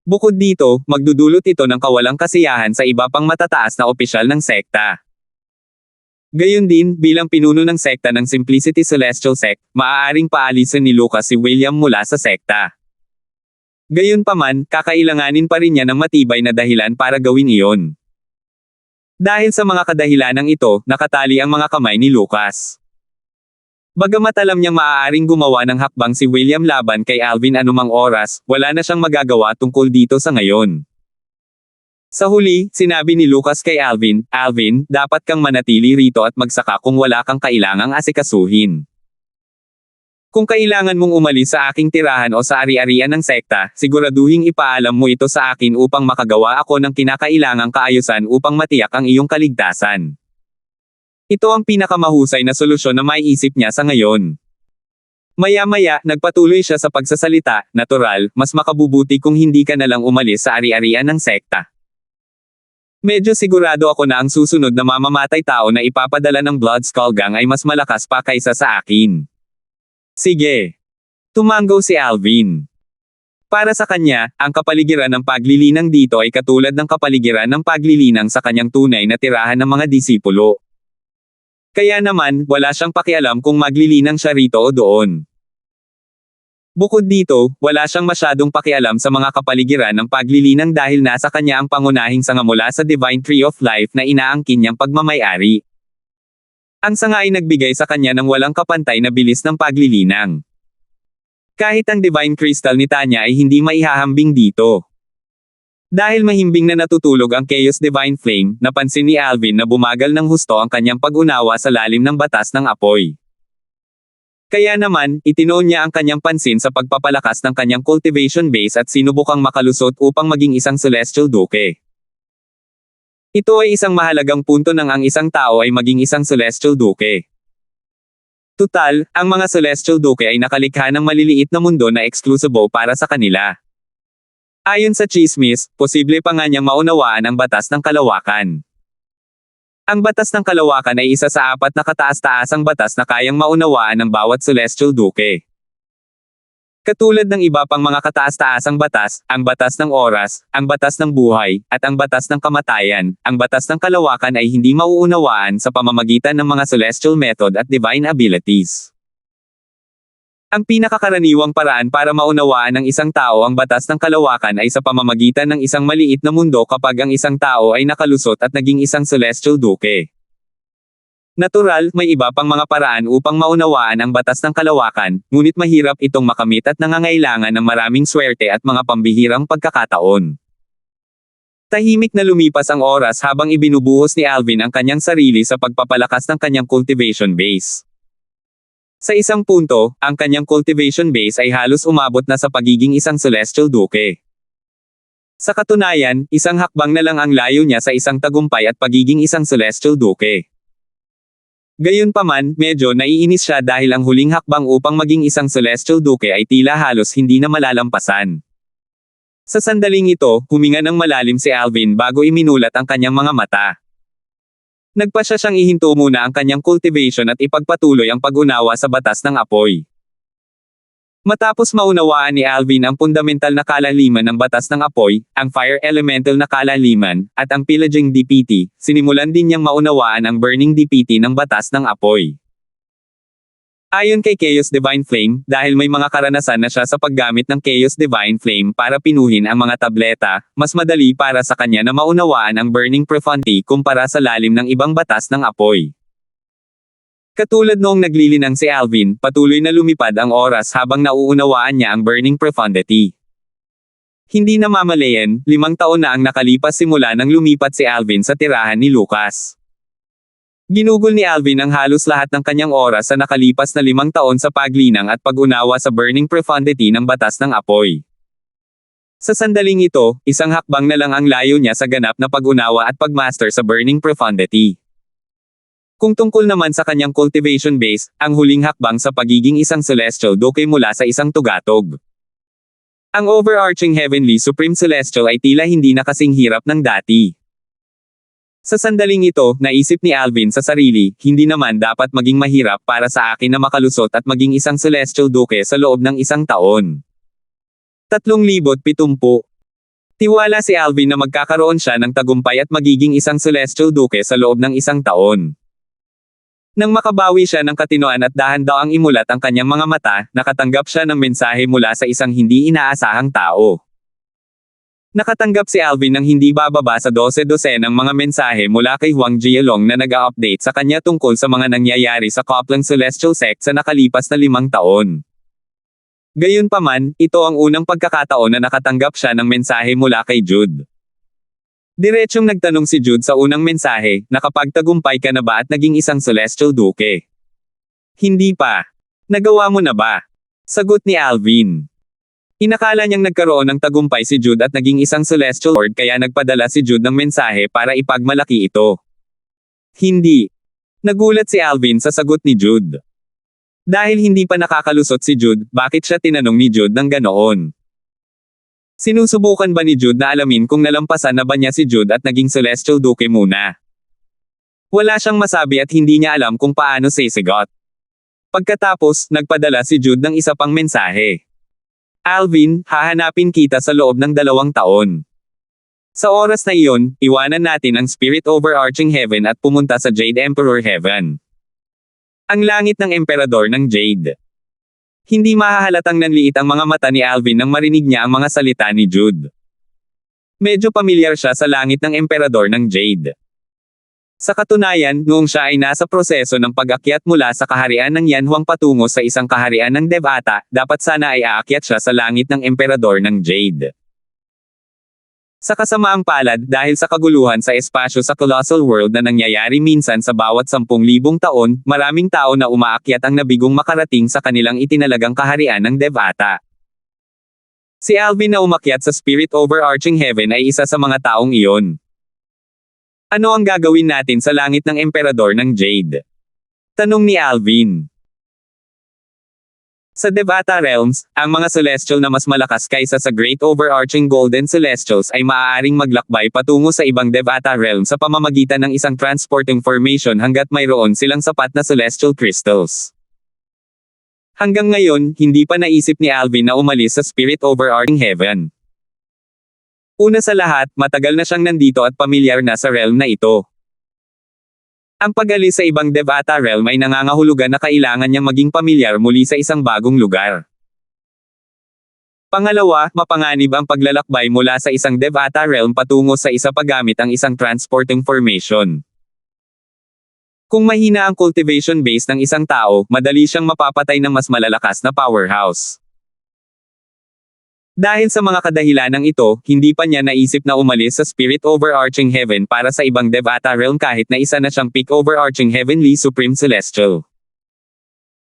Bukod dito, magdudulot ito ng kawalang kasiyahan sa iba pang matataas na opisyal ng sekta. Gayun din, bilang pinuno ng sekta ng Simplicity Celestial Sect, maaaring paalisin ni Lucas si William mula sa sekta. Gayunpaman, kakailanganin pa rin niya ng matibay na dahilan para gawin iyon. Dahil sa mga kadahilanang ito, nakatali ang mga kamay ni Lucas. Bagamat alam niyang maaaring gumawa ng hakbang si William laban kay Alvin anumang oras, wala na siyang magagawa tungkol dito sa ngayon. Sa huli, sinabi ni Lucas kay Alvin, "Alvin, dapat kang manatili rito at magsaka kung wala kang kailangang asikasuhin. Kung kailangan mong umalis sa aking tirahan o sa ari-arian ng sekta, siguraduhing ipaalam mo ito sa akin upang makagawa ako ng kinakailangang kaayusan upang matiyak ang iyong kaligtasan." Ito ang pinakamahusay na solusyon na maiisip niya sa ngayon. Maya-maya, nagpatuloy siya sa pagsasalita, "Natural, mas makabubuti kung hindi ka na lang umalis sa ari-arian ng sekta. Medyo sigurado ako na ang susunod na mamamatay tao na ipapadala ng Blood Skull Gang ay mas malakas pa kaysa sa akin." Sige. Tumanggo si Alvin. Para sa kanya, ang kapaligiran ng paglilinang dito ay katulad ng kapaligiran ng paglilinang sa kanyang tunay na tirahan ng mga disipulo. Kaya naman, wala siyang pakialam kung maglilinang siya rito o doon. Bukod dito, wala siyang masyadong pakialam sa mga kapaligiran ng paglilinang dahil nasa kanya ang pangunahing sanga mula sa Divine Tree of Life na inaangkin niyang pagmamayari. Ang sanga ay nagbigay sa kanya ng walang kapantay na bilis ng paglilinang. Kahit ang Divine Crystal ni Tanya ay hindi maihahambing dito. Dahil mahimbing na natutulog ang Chaos Divine Flame, napansin ni Alvin na bumagal ng husto ang kanyang pag-unawa sa lalim ng batas ng apoy. Kaya naman, itinoon niya ang kanyang pansin sa pagpapalakas ng kanyang cultivation base at sinubukang makalusot upang maging isang Celestial Duke. Ito ay isang mahalagang punto nang ang isang tao ay maging isang Celestial Duke. Tutal, ang mga Celestial Duke ay nakalikha ng maliliit na mundo na eksklusibo para sa kanila. Ayon sa chismis, posible pa nga niyang maunawaan ang batas ng kalawakan. Ang batas ng kalawakan ay isa sa 4 na kataas-taasang batas na kayang maunawaan ng bawat Celestial Duke. Katulad ng iba pang mga kataas-taasang batas, ang batas ng oras, ang batas ng buhay, at ang batas ng kamatayan, ang batas ng kalawakan ay hindi mauunawaan sa pamamagitan ng mga celestial method at divine abilities. Ang pinakakaraniwang paraan para maunawaan ng isang tao ang batas ng kalawakan ay sa pamamagitan ng isang maliit na mundo kapag ang isang tao ay nakalusot at naging isang Celestial Duke. Natural, may iba pang mga paraan upang maunawaan ang batas ng kalawakan, ngunit mahirap itong makamit at nangangailangan ng maraming swerte at mga pambihirang pagkakataon. Tahimik na lumipas ang oras habang ibinubuhos ni Alvin ang kanyang sarili sa pagpapalakas ng kanyang cultivation base. Sa isang punto, ang kanyang cultivation base ay halos umabot na sa pagiging isang Celestial Duke. Sa katunayan, isang hakbang na lang ang layo niya sa isang tagumpay at pagiging isang Celestial Duke. Gayunpaman, medyo naiinis siya dahil ang huling hakbang upang maging isang Celestial Duke ay tila halos hindi na malalampasan. Sa sandaling ito, huminga ng malalim si Alvin bago iminulat ang kanyang mga mata. Nagpasya siyang ihinto muna ang kanyang cultivation at ipagpatuloy ang pag-unawa sa batas ng apoy. Matapos maunawaan ni Alvin ang fundamental na kalaliman ng batas ng apoy, ang fire elemental na kalaliman, at ang pillaging DPT, sinimulan din niyang maunawaan ang burning DPT ng batas ng apoy. Ayon kay Chaos Divine Flame, dahil may mga karanasan na siya sa paggamit ng Chaos Divine Flame para pinuhin ang mga tableta, mas madali para sa kanya na maunawaan ang burning profundity kumpara sa lalim ng ibang batas ng apoy. Katulad noong naglilinang si Alvin, patuloy na lumipad ang oras habang nauunawaan niya ang burning profundity. Hindi namamalayan, 5 taon na ang nakalipas simula nang lumipat si Alvin sa tirahan ni Lucas. Ginugol ni Alvin ang halos lahat ng kanyang oras sa nakalipas na 5 taon sa paglinang at pag-unawa sa burning profundity ng batas ng apoy. Sa sandaling ito, isang hakbang na lang ang layo niya sa ganap na pag-unawa at pagmaster sa burning profundity. Kung tungkol naman sa kanyang cultivation base, ang huling hakbang sa pagiging isang celestial duke mula sa isang tugatog. Ang overarching heavenly supreme celestial ay tila hindi na kasing hirap ng dati. Sa sandaling ito, naisip ni Alvin sa sarili, hindi naman dapat maging mahirap para sa akin na makalusot at maging isang celestial duke sa loob ng 1 taon. 3,070. Tiwala si Alvin na magkakaroon siya ng tagumpay at magiging isang celestial duke sa loob ng 1 taon. Nang makabawi siya ng katinoan at dahan-daang imulat ang kanyang mga mata, nakatanggap siya ng mensahe mula sa isang hindi inaasahang tao. Nakatanggap si Alvin ng hindi bababa sa 12 ng mga mensahe mula kay Huang Jialong na nag-a-update sa kanya tungkol sa mga nangyayari sa Copland Celestial Sect sa nakalipas na 5 taon. Gayunpaman, ito ang unang pagkakataon na nakatanggap siya ng mensahe mula kay Jude. Diretsyong nagtanong si Jude sa unang mensahe, nakapagtagumpay ka na ba at naging isang celestial duke? Hindi pa. Nagawa mo na ba? Sagot ni Alvin. Inakala niyang nagkaroon ng tagumpay si Jude at naging isang celestial lord kaya nagpadala si Jude ng mensahe para ipagmalaki ito. Hindi. Nagulat si Alvin sa sagot ni Jude. Dahil hindi pa nakakalusot si Jude, bakit siya tinanong ni Jude ng ganoon? Sinusubukan ba ni Jude na alamin kung nalampasan na ba niya si Jude at naging celestial duke muna? Wala siyang masabi at hindi niya alam kung paano sisigot. Pagkatapos, nagpadala si Jude ng isa pang mensahe. Alvin, hahanapin kita sa loob ng 2 taon. Sa oras na iyon, iwanan natin ang spirit overarching heaven at pumunta sa Jade Emperor Heaven. Ang langit ng emperador ng Jade. Hindi mahahalatang nanliit ang mga mata ni Alvin nang marinig niya ang mga salita ni Jude. Medyo pamilyar siya sa langit ng emperador ng Jade. Sa katunayan, noong siya ay nasa proseso ng pag-akyat mula sa kaharian ng Yanhuang patungo sa isang kaharian ng Devata, dapat sana ay aakyat siya sa langit ng emperador ng Jade. Sa kasamaang palad dahil sa kaguluhan sa espasyo sa colossal world na nangyayari minsan sa bawat 10,000 taon, maraming tao na umaakyat ang nabigong makarating sa kanilang itinalagang kaharian ng Devata. Si Alvin na umakyat sa spirit overarching heaven ay isa sa mga taong iyon. Ano ang gagawin natin sa langit ng emperador ng Jade? Tanong ni Alvin. Sa Devata Realms, ang mga celestial na mas malakas kaysa sa Great Overarching Golden Celestials ay maaaring maglakbay patungo sa ibang Devata Realm sa pamamagitan ng isang transporting formation hanggat mayroon silang sapat na celestial crystals. Hanggang ngayon, hindi pa naisip ni Alvin na umalis sa Spirit Overarching Heaven. Una sa lahat, matagal na siyang nandito at pamilyar na sa realm na ito. Ang pag-alis sa ibang Devata realm ay nangangahulugan na kailangan niyang maging pamilyar muli sa isang bagong lugar. Pangalawa, mapanganib ang paglalakbay mula sa isang Devata realm patungo sa isa pagamit ang isang transporting formation. Kung mahina ang cultivation base ng isang tao, madali siyang mapapatay ng mas malalakas na powerhouse. Dahil sa mga kadahilanang ito, hindi pa niya naisip na umalis sa Spirit Overarching Heaven para sa ibang Devata Realm kahit na isa na siyang Peak Overarching Heavenly Supreme Celestial.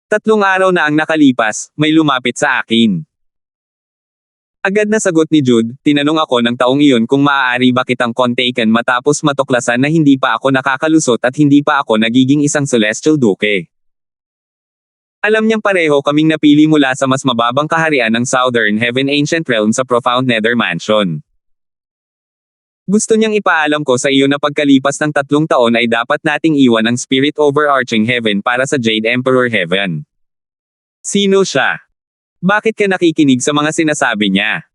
3 araw na ang nakalipas, may lumapit sa akin. Agad na sagot ni Jude, tinanong ako ng taong iyon kung maaari ba kitang kontaken matapos matuklasan na hindi pa ako nakakalusot at hindi pa ako nagiging isang Celestial Duke. Alam niyang pareho kaming napili mula sa mas mababang kaharian ng Southern Heaven Ancient Realm sa Profound Nether Mansion. Gusto niyang ipaalam ko sa iyo na pagkalipas ng 3 taon ay dapat nating iwan ang Spirit Overarching Heaven para sa Jade Emperor Heaven. Sino siya? Bakit ka nakikinig sa mga sinasabi niya?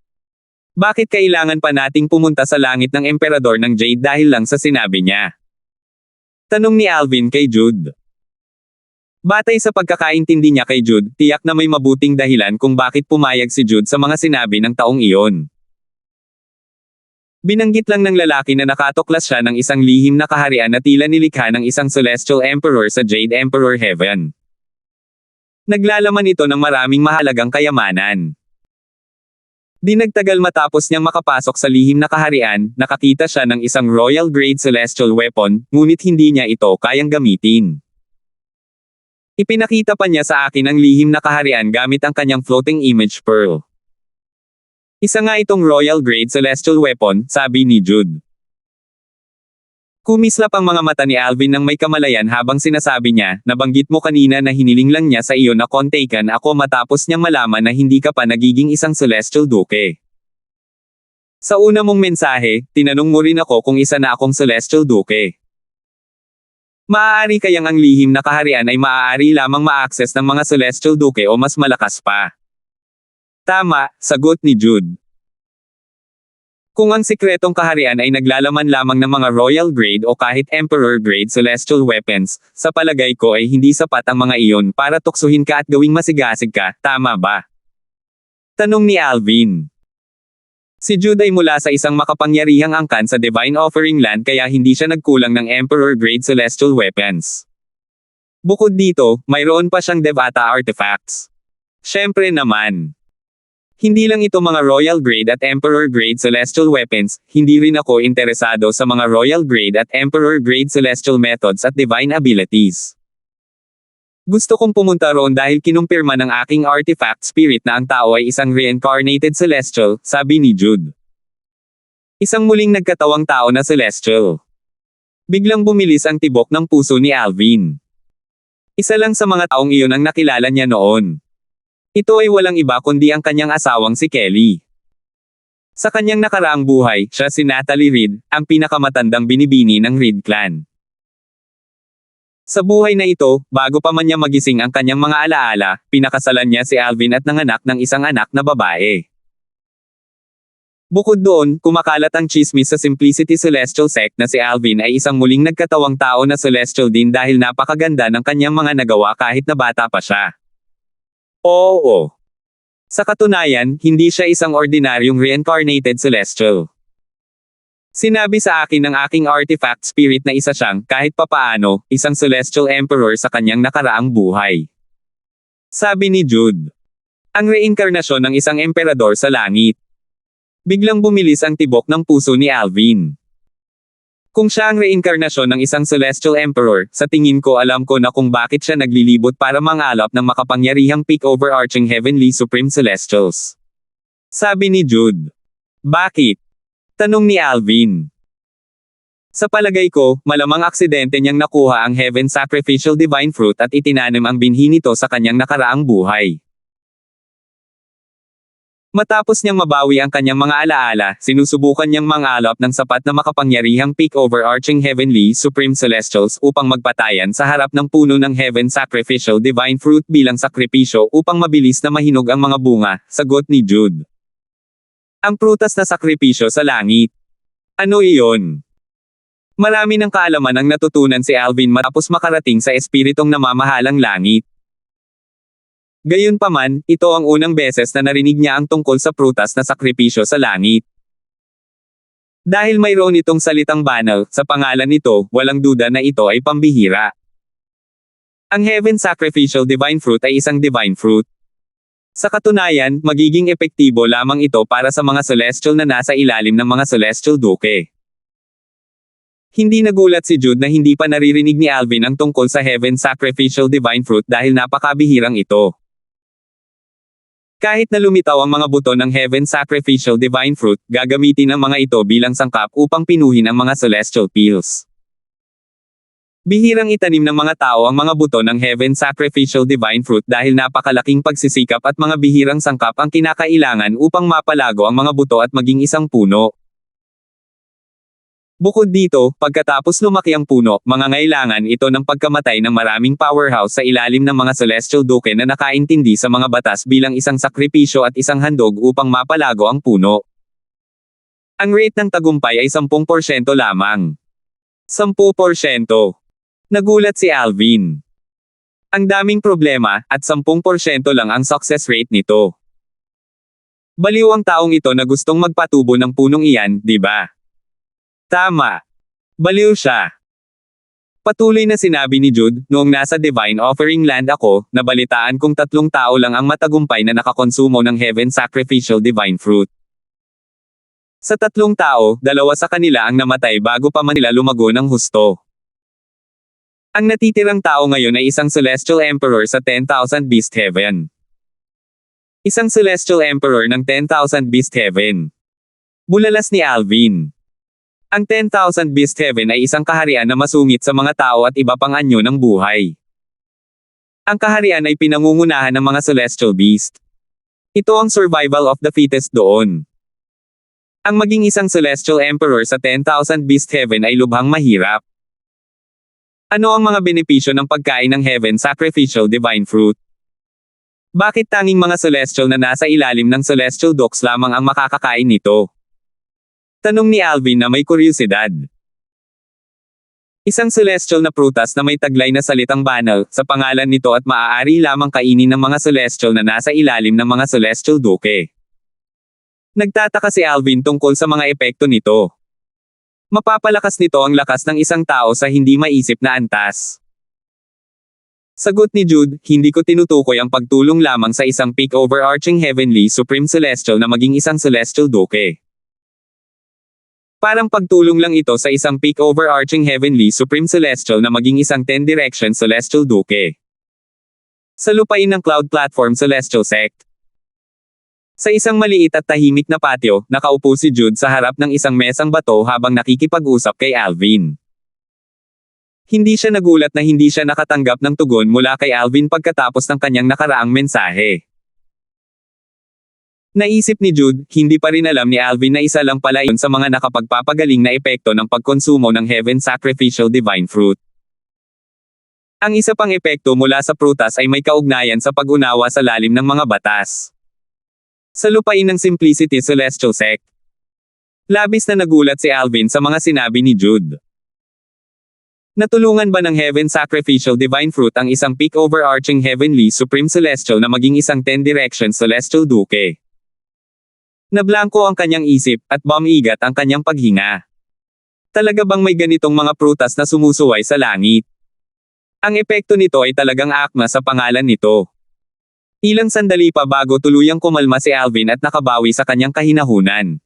Bakit kailangan pa nating pumunta sa langit ng Emperador ng Jade dahil lang sa sinabi niya? Tanong ni Alvin kay Jude. Batay sa pagkakaintindi niya kay Jude, tiyak na may mabuting dahilan kung bakit pumayag si Jude sa mga sinabi ng taong iyon. Binanggit lang ng lalaki na nakatuklas siya ng isang lihim na kaharian na tila nilikha ng isang Celestial Emperor sa Jade Emperor Heaven. Naglalaman ito ng maraming mahalagang kayamanan. Di nagtagal matapos niyang makapasok sa lihim na kaharian, nakakita siya ng isang royal grade celestial weapon, ngunit hindi niya ito kayang gamitin. Ipinakita pa niya sa akin ang lihim na kaharian gamit ang kanyang floating image pearl. Isa nga itong royal grade celestial weapon, sabi ni Jude. Kumislap ang mga mata ni Alvin ng may kamalayan habang sinasabi niya, nabanggit mo kanina na hiniling lang niya sa iyo na kontakan ako matapos niyang malaman na hindi ka pa nagiging isang celestial duke. Sa una mong mensahe, tinanong mo rin ako kung isa na akong celestial duke. Maaari kayang ang lihim na kaharian ay maaari lamang ma-access ng mga celestial duke o mas malakas pa. Tama, sagot ni Jude. Kung ang sikretong kaharian ay naglalaman lamang ng mga royal grade o kahit emperor grade celestial weapons, sa palagay ko ay hindi sapat ang mga iyon para tuksuhin ka at gawing masigasig ka, tama ba? Tanong ni Alvin. Si Jude ay mula sa isang makapangyarihang angkan sa Divine Offering Land kaya hindi siya nagkulang ng emperor grade celestial weapons. Bukod dito, mayroon pa siyang Devata artifacts. Syempre naman. Hindi lang ito mga royal grade at emperor grade celestial weapons, hindi rin ako interesado sa mga royal grade at emperor grade celestial methods at divine abilities. Gusto kong pumunta roon dahil kinumpirma ng aking artifact spirit na ang tao ay isang reincarnated celestial, sabi ni Jude. Isang muling nagkatawang tao na celestial. Biglang bumilis ang tibok ng puso ni Alvin. Isa lang sa mga taong iyon ang nakilala niya noon. Ito ay walang iba kundi ang kanyang asawang si Kelly. Sa kanyang nakaraang buhay, siya si Natalie Reed, ang pinakamatandang binibini ng Reed clan. Sa buhay na ito, bago pa man niya magising ang kanyang mga alaala, pinakasalan niya si Alvin at nanganak ng isang anak na babae. Bukod doon, kumakalat ang chismis sa Simplicity Celestial Sect na si Alvin ay isang muling nagkatawang tao na celestial din dahil napakaganda ng kanyang mga nagawa kahit na bata pa siya. Oo. Sa katunayan, hindi siya isang ordinaryong reincarnated celestial. Sinabi sa akin ng aking artifact spirit na isa siyang, kahit papaano, isang celestial emperor sa kanyang nakaraang buhay. Sabi ni Jude. Ang reinkarnasyon ng isang emperador sa langit. Biglang bumilis ang tibok ng puso ni Alvin. Kung siya ang reinkarnasyon ng isang celestial emperor, sa tingin ko alam ko na kung bakit siya naglilibot para mangalap ng makapangyarihang peak overarching heavenly supreme celestials. Sabi ni Jude. Bakit? Tanong ni Alvin. Sa palagay ko, malamang aksidente niyang nakuha ang heaven sacrificial divine fruit at itinanim ang binhi nito sa kanyang nakaraang buhay. Matapos niyang mabawi ang kanyang mga alaala, sinusubukan niyang mangalap ng sapat na makapangyarihang peak overarching heavenly supreme celestials upang magpatayan sa harap ng puno ng heaven sacrificial divine fruit bilang sakripisyo upang mabilis na mahinog ang mga bunga, sagot ni Jude. Ang prutas na sakripisyo sa langit. Ano iyon? Marami ng kaalaman ang natutunan si Alvin matapos makarating sa espiritong namamahalang langit. Gayunpaman, ito ang unang beses na narinig niya ang tungkol sa prutas na sakripisyo sa langit. Dahil mayroon itong salitang banal sa pangalan nito, walang duda na ito ay pambihira. Ang heaven sacrificial divine fruit ay isang divine fruit. Sa katunayan, magiging epektibo lamang ito para sa mga celestial na nasa ilalim ng mga celestial duke. Hindi nagulat si Jude na hindi pa naririnig ni Alvin ang tungkol sa heaven sacrificial divine fruit dahil napakabihirang ito. Kahit na lumitaw ang mga buto ng heaven sacrificial divine fruit, gagamitin ang mga ito bilang sangkap upang pinuhin ang mga celestial pills. Bihirang itanim ng mga tao ang mga buto ng heaven sacrificial divine fruit dahil napakalaking pagsisikap at mga bihirang sangkap ang kinakailangan upang mapalago ang mga buto at maging isang puno. Bukod dito, pagkatapos lumaki ang puno, mangangailangan ito ng pagkamatay ng maraming powerhouse sa ilalim ng mga celestial duke na nakaintindi sa mga batas bilang isang sakripisyo at isang handog upang mapalago ang puno. Ang rate ng tagumpay ay 10% lamang. 10%. Nagulat si Alvin. Ang daming problema, at 10% lang ang success rate nito. Baliw ang taong ito na gustong magpatubo ng punong iyan, di ba? Tama. Baliw siya. Patuloy na sinabi ni Jude, noong nasa Divine Offering Land ako, nabalitaan kong 3 tao lang ang matagumpay na nakakonsumo ng Heaven Sacrificial Divine Fruit. Sa 3 tao, 2 sa kanila ang namatay bago pa man nila lumago ng husto. Ang natitirang tao ngayon ay isang Celestial Emperor sa 10,000 Beast Heaven. Isang Celestial Emperor ng 10,000 Beast Heaven. Bulalas ni Alvin. Ang 10,000 Beast Heaven ay isang kaharian na masungit sa mga tao at iba pang anyo ng buhay. Ang kaharian ay pinangungunahan ng mga Celestial Beast. Ito ang survival of the fittest doon. Ang maging isang Celestial Emperor sa 10,000 Beast Heaven ay lubhang mahirap. Ano ang mga benepisyo ng pagkain ng Heaven Sacrificial Divine Fruit? Bakit tanging mga Celestial na nasa ilalim ng Celestial Docks lamang ang makakakain nito? Tanong ni Alvin na may kuryosidad. Isang Celestial na prutas na may taglay na salitang banal sa pangalan nito at maaari lamang kainin ng mga Celestial na nasa ilalim ng mga Celestial Duke. Nagtataka si Alvin tungkol sa mga epekto nito. Mapapalakas nito ang lakas ng isang tao sa hindi maisip na antas. Sagot ni Jude, hindi ko tinutukoy ang pagtulong lamang sa isang peak overarching heavenly supreme celestial na maging isang celestial duke. Parang pagtulong lang ito sa isang peak overarching heavenly supreme celestial na maging isang 10-direction celestial duke. Sa lupain ng Cloud Platform Celestial Sect. Sa isang maliit at tahimik na patio, nakaupo si Jude sa harap ng isang mesang bato habang nakikipag-usap kay Alvin. Hindi siya nagulat na hindi siya nakatanggap ng tugon mula kay Alvin pagkatapos ng kanyang nakaraang mensahe. Naisip ni Jude, hindi pa rin alam ni Alvin na isa lang pala yun sa mga nakapagpapagaling na epekto ng pagkonsumo ng Heaven Sacrificial Divine Fruit. Ang isa pang epekto mula sa prutas ay may kaugnayan sa pag-unawa sa lalim ng mga batas. Sa lupain ng Simplicity Celestial Sect. Labis na nagulat si Alvin sa mga sinabi ni Jude. Natulungan ba ng Heaven Sacrificial Divine Fruit ang isang peak overarching heavenly supreme celestial na maging isang 10-direction celestial duke? Nablangko ang kanyang isip, at bumigat ang kanyang paghinga. Talaga bang may ganitong mga prutas na sumusuway sa langit? Ang epekto nito ay talagang akma sa pangalan nito. Ilang sandali pa bago tuluyang kumalma si Alvin at nakabawi sa kanyang kahinahunan.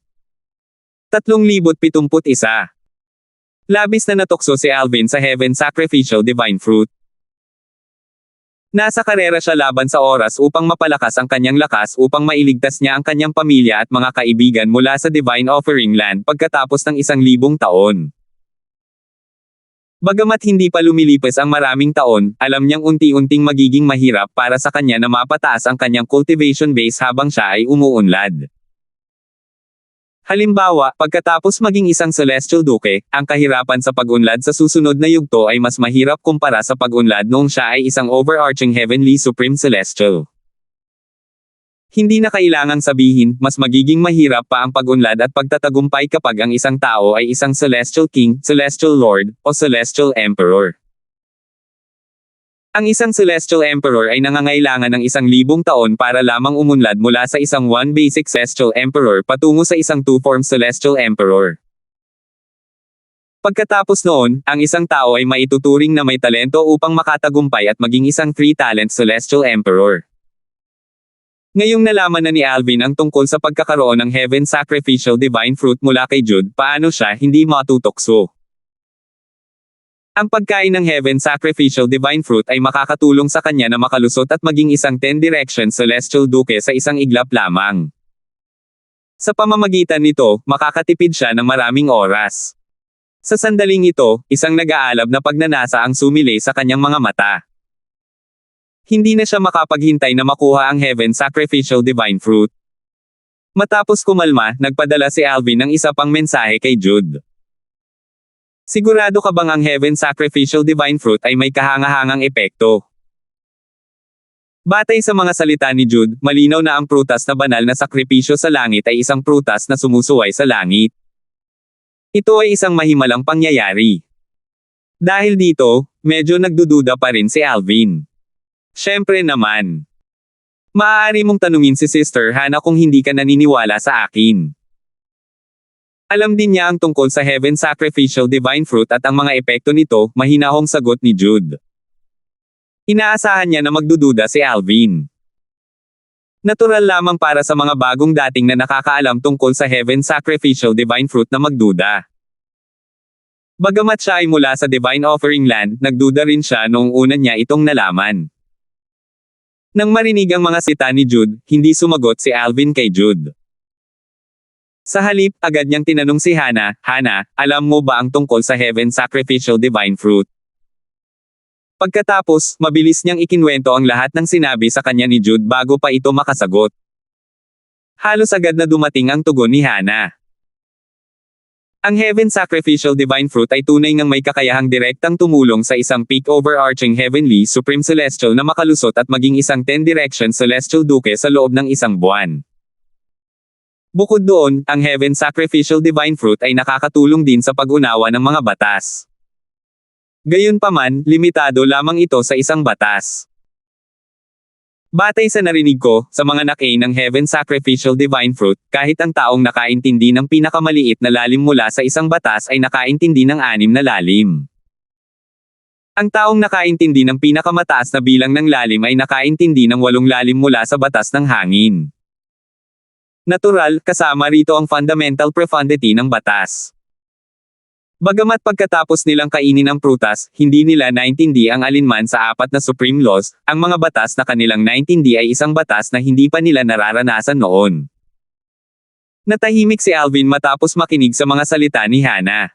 3,071. Labis na natukso si Alvin sa Heaven Sacrificial Divine Fruit. Nasa karera siya laban sa oras upang mapalakas ang kanyang lakas upang mailigtas niya ang kanyang pamilya at mga kaibigan mula sa Divine Offering Land pagkatapos ng 1,000 taon. Bagamat hindi pa lumilipas ang maraming taon, alam niyang unti-unting magiging mahirap para sa kanya na mapataas ang kanyang cultivation base habang siya ay umuunlad. Halimbawa, pagkatapos maging isang celestial duke, ang kahirapan sa pag-unlad sa susunod na yugto ay mas mahirap kumpara sa pag-unlad noong siya ay isang overarching heavenly supreme celestial. Hindi na kailangang sabihin, mas magiging mahirap pa ang pag-unlad at pagtatagumpay kapag ang isang tao ay isang celestial king, celestial lord, o celestial emperor. Ang isang celestial emperor ay nangangailangan ng 1,000 taon para lamang umunlad mula sa isang 1 basic celestial emperor patungo sa isang 2-form celestial emperor. Pagkatapos noon, ang isang tao ay maituturing na may talento upang makatagumpay at maging isang 3-talent celestial emperor. Ngayong nalaman na ni Alvin ang tungkol sa pagkakaroon ng Heaven Sacrificial Divine Fruit mula kay Jude, paano siya hindi matutokso? Ang pagkain ng Heaven Sacrificial Divine Fruit ay makakatulong sa kanya na makalusot at maging isang 10-direction celestial duke sa isang iglap lamang. Sa pamamagitan nito, makakatipid siya ng maraming oras. Sa sandaling ito, isang nag-aalab na pagnanasa ang sumilay sa kanyang mga mata. Hindi na siya makapaghintay na makuha ang Heaven Sacrificial Divine Fruit. Matapos kumalma, nagpadala si Alvin ng isa pang mensahe kay Jude. Sigurado ka bang ang Heaven Sacrificial Divine Fruit ay may kahangahangang epekto? Batay sa mga salita ni Jude, malinaw na ang prutas na banal na sakripisyo sa langit ay isang prutas na sumusuway sa langit. Ito ay isang mahimalang pangyayari. Dahil dito, medyo nagdududa pa rin si Alvin. Siyempre naman. Maaari mong tanungin si Sister Hannah kung hindi ka naniniwala sa akin. Alam din niya ang tungkol sa Heaven Sacrificial Divine Fruit at ang mga epekto nito, mahinahong sagot ni Jude. Inaasahan niya na magdududa si Alvin. Natural lamang para sa mga bagong dating na nakakaalam tungkol sa Heaven Sacrificial Divine Fruit na magduda. Bagamat siya ay mula sa Divine Offering Land, nagduda rin siya noong una niya itong nalaman. Nang marinig ang mga sita ni Jude, hindi sumagot si Alvin kay Jude. Sa halip, agad niyang tinanong si Hannah, "Hannah, alam mo ba ang tungkol sa Heaven Sacrificial Divine Fruit?" Pagkatapos, mabilis niyang ikinwento ang lahat ng sinabi sa kanya ni Jude bago pa ito makasagot. Halos agad na dumating ang tugon ni Hannah. Ang Heaven Sacrificial Divine Fruit ay tunay ngang may kakayahang direktang tumulong sa isang peak overarching heavenly supreme celestial na makalusot at maging isang 10-direction celestial duke sa loob ng isang buwan. Bukod doon, ang Heaven Sacrificial Divine Fruit ay nakakatulong din sa pag-unawa ng mga batas. Gayunpaman, limitado lamang ito sa isang batas. Batay sa narinig ko, sa mga nakain ng Heaven Sacrificial Divine Fruit, kahit ang taong nakaintindi ng pinakamaliit na lalim mula sa isang batas ay nakaintindi ng 6 na lalim. Ang taong nakaintindi ng pinakamataas na bilang ng lalim ay nakaintindi ng 8 lalim mula sa batas ng hangin. Natural, kasama rito ang fundamental profundity ng batas. Bagamat pagkatapos nilang kainin ang prutas, hindi nila naintindi ang alinman sa 4 na supreme laws, ang mga batas na kanilang naintindi ay isang batas na hindi pa nila nararanasan noon. Natahimik si Alvin matapos makinig sa mga salita ni Hannah.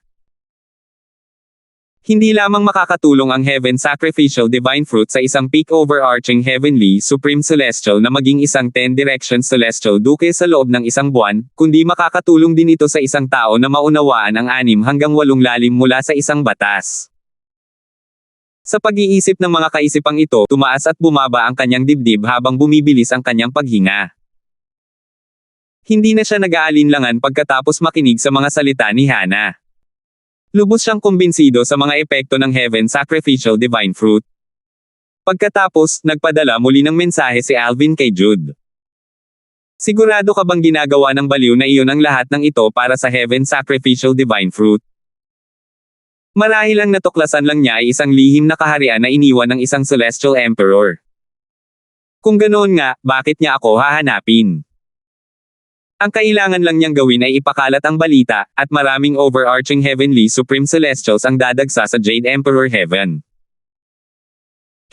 Hindi lamang makakatulong ang Heaven Sacrificial Divine Fruit sa isang peak overarching heavenly supreme celestial na maging isang 10-direction celestial duke sa loob ng isang buwan, kundi makakatulong din ito sa isang tao na maunawaan ang 6 hanggang 8 lalim mula sa isang batas. Sa pag-iisip ng mga kaisipang ito, tumaas at bumaba ang kanyang dibdib habang bumibilis ang kanyang paghinga. Hindi na siya nag-aalinlangan pagkatapos makinig sa mga salita ni Hannah. Lubos siyang kumbinsido sa mga epekto ng Heaven Sacrificial Divine Fruit. Pagkatapos, nagpadala muli ng mensahe si Alvin kay Jude. Sigurado ka bang ginagawa ng baliw na iyon ang lahat ng ito para sa Heaven Sacrificial Divine Fruit? Marahil ang natuklasan lang niya ay isang lihim na kaharian na iniwan ng isang Celestial Emperor. Kung ganoon nga, bakit niya ako hahanapin? Ang kailangan lang niyang gawin ay ipakalat ang balita, at maraming overarching heavenly supreme celestials ang dadagsa sa Jade Emperor Heaven.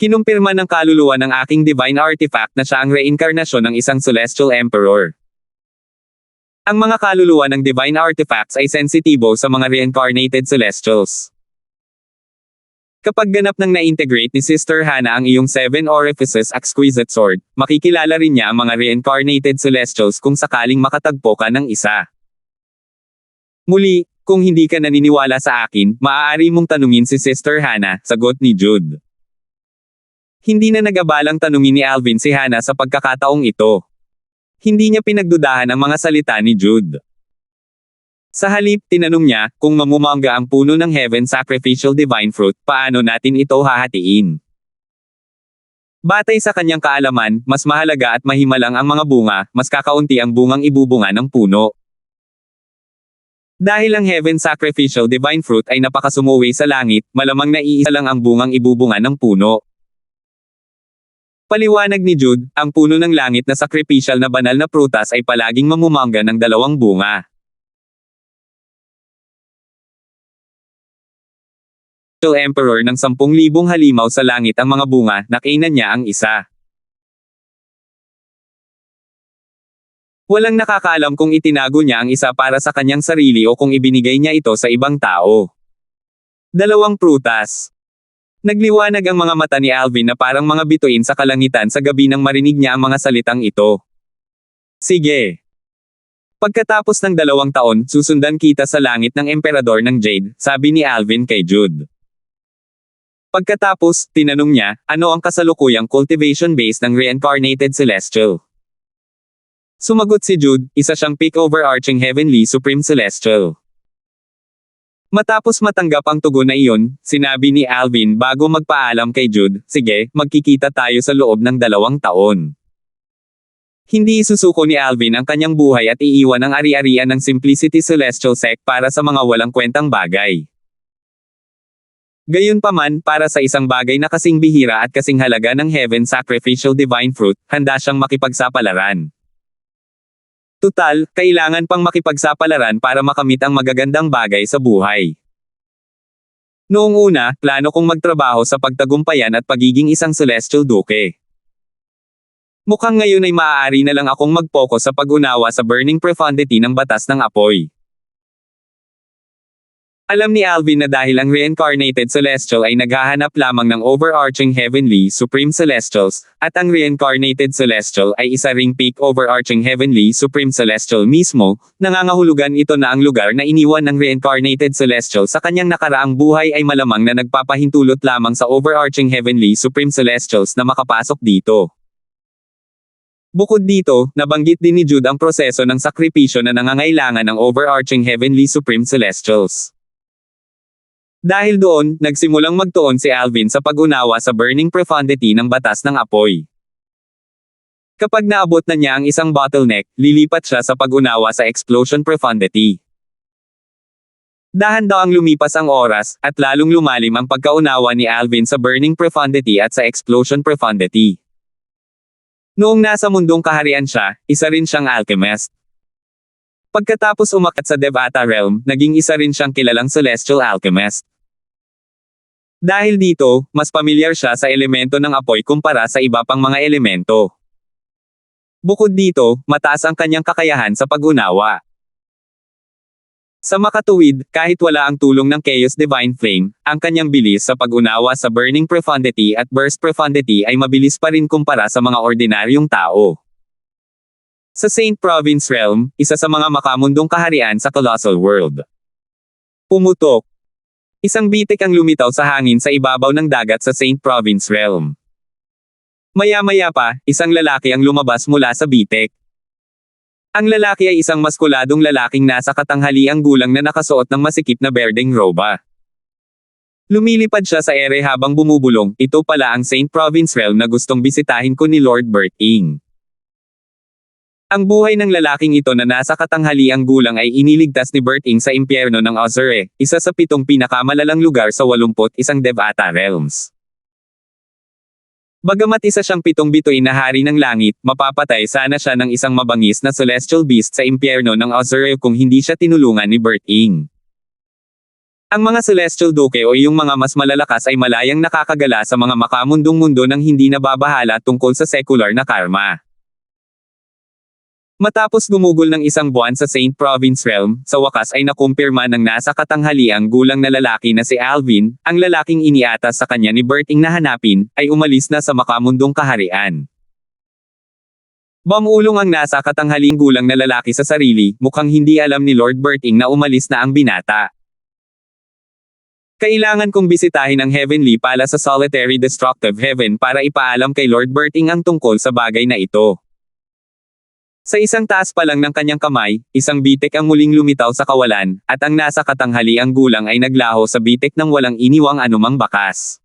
Kinumpirma ng kaluluwa ng aking divine artifact na siya ang reinkarnasyon ng isang celestial emperor. Ang mga kaluluwa ng divine artifacts ay sensitibo sa mga reincarnated celestials. Kapag ganap ng na-integrate ni Sister Hannah ang iyong 7 orifices exquisite sword, makikilala rin niya ang mga reincarnated celestials kung sakaling makatagpo ka ng isa. Muli, kung hindi ka naniniwala sa akin, maaari mong tanungin si Sister Hannah, sagot ni Jude. Hindi na nag-abalang tanungin ni Alvin si Hannah sa pagkakataong ito. Hindi niya pinagdudahan ang mga salita ni Jude. Sa halip, tinanong niya, kung mamumangga ang puno ng Heaven Sacrificial Divine Fruit, paano natin ito hahatiin? Batay sa kanyang kaalaman, mas mahalaga at mahimalang ang mga bunga, mas kakaunti ang bungang ibubunga ng puno. Dahil ang Heaven Sacrificial Divine Fruit ay napakasumuwi sa langit, malamang na iisa lang ang bungang ibubunga ng puno. Paliwanag ni Jude, ang puno ng langit na sacrificial na banal na prutas ay palaging mamumangga ng 2 bunga. Emperor ng 10,000 halimaw sa langit ang mga bunga, nakainan niya ang isa. Walang nakakaalam kung itinago niya ang isa para sa kanyang sarili o kung ibinigay niya ito sa ibang tao. 2 prutas. Nagliwanag ang mga mata ni Alvin na parang mga bituin sa kalangitan sa gabi nang marinig niya ang mga salitang ito. Sige. Pagkatapos ng 2 taon, susundan kita sa langit ng Emperador ng Jade, sabi ni Alvin kay Jude. Pagkatapos, tinanong niya, ano ang kasalukuyang cultivation base ng reincarnated celestial? Sumagot si Jude, isa siyang peak overarching heavenly supreme celestial. Matapos matanggap ang tugon na iyon, sinabi ni Alvin bago magpaalam kay Jude, sige, magkikita tayo sa loob ng 2 taon. Hindi isusuko ni Alvin ang kanyang buhay at iiwan ang ari-arian ng Simplicity Celestial Sect para sa mga walang kwentang bagay. Gayunpaman, para sa isang bagay na kasing bihira at kasing halaga ng Heaven Sacrificial Divine Fruit, handa siyang makipagsapalaran. Tutal, kailangan pang makipagsapalaran para makamit ang magagandang bagay sa buhay. Noong una, plano kong magtrabaho sa pagtagumpayan at pagiging isang Celestial Duke. Mukhang ngayon ay maaari na lang akong mag-focus sa pag-unawa sa burning profundity ng batas ng apoy. Alam ni Alvin na dahil ang reincarnated Celestial ay naghahanap lamang ng overarching heavenly Supreme Celestials, at ang reincarnated Celestial ay isa ring peak overarching heavenly Supreme Celestial mismo, nangangahulugan ito na ang lugar na iniwan ng reincarnated Celestial sa kanyang nakaraang buhay ay malamang na nagpapahintulot lamang sa overarching heavenly Supreme Celestials na makapasok dito. Bukod dito, nabanggit din ni Jude ang proseso ng sakripisyo na nangangailangan ng overarching heavenly Supreme Celestials. Dahil doon, nagsimulang magtuon si Alvin sa pag-unawa sa burning profundity ng batas ng apoy. Kapag naabot na niya ang isang bottleneck, lilipat siya sa pag-unawa sa explosion profundity. Dahan daw ang lumipas ang oras, at lalong lumalim ang pagkaunawa ni Alvin sa burning profundity at sa explosion profundity. Noong nasa mundong kaharian siya, isa rin siyang alchemist. Pagkatapos umakyat sa Devata realm, naging isa rin siyang kilalang celestial alchemist. Dahil dito, mas pamilyar siya sa elemento ng apoy kumpara sa iba pang mga elemento. Bukod dito, mataas ang kanyang kakayahan sa pag-unawa. Sa makatuwid, kahit wala ang tulong ng Chaos Divine Flame, ang kanyang bilis sa pag-unawa sa burning profundity at burst profundity ay mabilis pa rin kumpara sa mga ordinaryong tao. Sa Saint Province Realm, isa sa mga makamundong kaharian sa Colossal World. Pumutok. Isang bitik ang lumitaw sa hangin sa ibabaw ng dagat sa Saint Province Realm. Maya-maya pa, isang lalaki ang lumabas mula sa bitik. Ang lalaki ay isang maskuladong lalaking nasa katanghaliang gulang na nakasuot ng masikip na berdeng roba. Lumilipad siya sa ere habang bumubulong, ito pala ang Saint Province Realm na gustong bisitahin ko ni Lord Bert Ing. Ang buhay ng lalaking ito na nasa katanghaliang gulang ay iniligtas ni Bert Ing sa impyerno ng Ozure, isa sa 7 pinakamalalang lugar sa 81 Devata Realms. Bagamat isa siyang 7 bituin na hari ng langit, mapapatay sana siya ng isang mabangis na celestial beast sa impyerno ng Ozure kung hindi siya tinulungan ni Bert Ing. Ang mga celestial duke o yung mga mas malalakas ay malayang nakakagala sa mga makamundong mundo nang hindi nababahala tungkol sa secular na karma. Matapos gumugol ng isang buwan sa Saint Province Realm, sa wakas ay nakumpirma ng nasa katanghaliang gulang na lalaki na si Alvin, ang lalaking iniatas sa kanya ni Bert Ing na hanapin, ay umalis na sa makamundong kaharian. Bamulong ang nasa katanghaliang gulang na lalaki sa sarili, mukhang hindi alam ni Lord Bert Ing na umalis na ang binata. Kailangan kong bisitahin ang Heavenly Palace sa Solitary Destructive Heaven para ipaalam kay Lord Bert Ing ang tungkol sa bagay na ito. Sa isang taas pa lang ng kanyang kamay, isang bitik ang muling lumitaw sa kawalan, at ang nasa katanghaliang gulang ay naglaho sa bitik nang walang iniwang anumang bakas.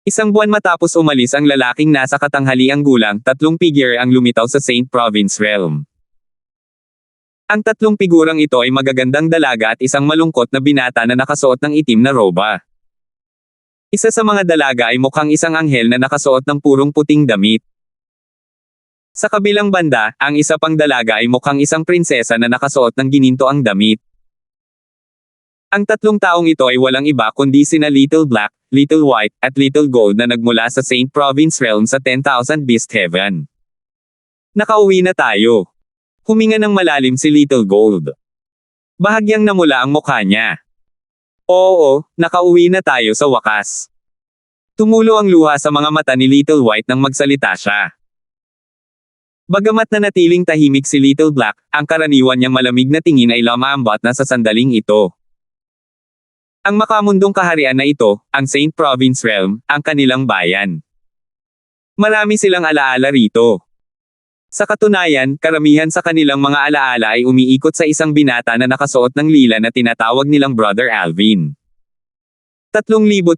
Isang buwan matapos umalis ang lalaking nasa katanghaliang gulang, 3 figure ang lumitaw sa Saint Province Realm. Ang 3 figurang ito ay magagandang dalaga at isang malungkot na binata na nakasuot ng itim na roba. Isa sa mga dalaga ay mukhang isang anghel na nakasuot ng purong puting damit. Sa kabilang banda, ang isa pang dalaga ay mukhang isang prinsesa na nakasuot ng gininto ang damit. Ang 3 taong ito ay walang iba kundi sina Little Black, Little White, at Little Gold na nagmula sa Saint Province Realm sa 10,000 Beast Heaven. Nakauwi na tayo. Huminga ng malalim si Little Gold. Bahagyang namula ang mukha niya. Oo, nakauwi na tayo sa wakas. Tumulo ang luha sa mga mata ni Little White nang magsalita siya. Bagamat nanatiling tahimik si Little Black, ang karaniwan niyang malamig na tingin ay lumaambot na sa sandaling ito. Ang makamundong kaharian na ito, ang Saint Province Realm, ang kanilang bayan. Marami silang alaala rito. Sa katunayan, karamihan sa kanilang mga alaala ay umiikot sa isang binata na nakasuot ng lila na tinatawag nilang Brother Alvin. 3,072.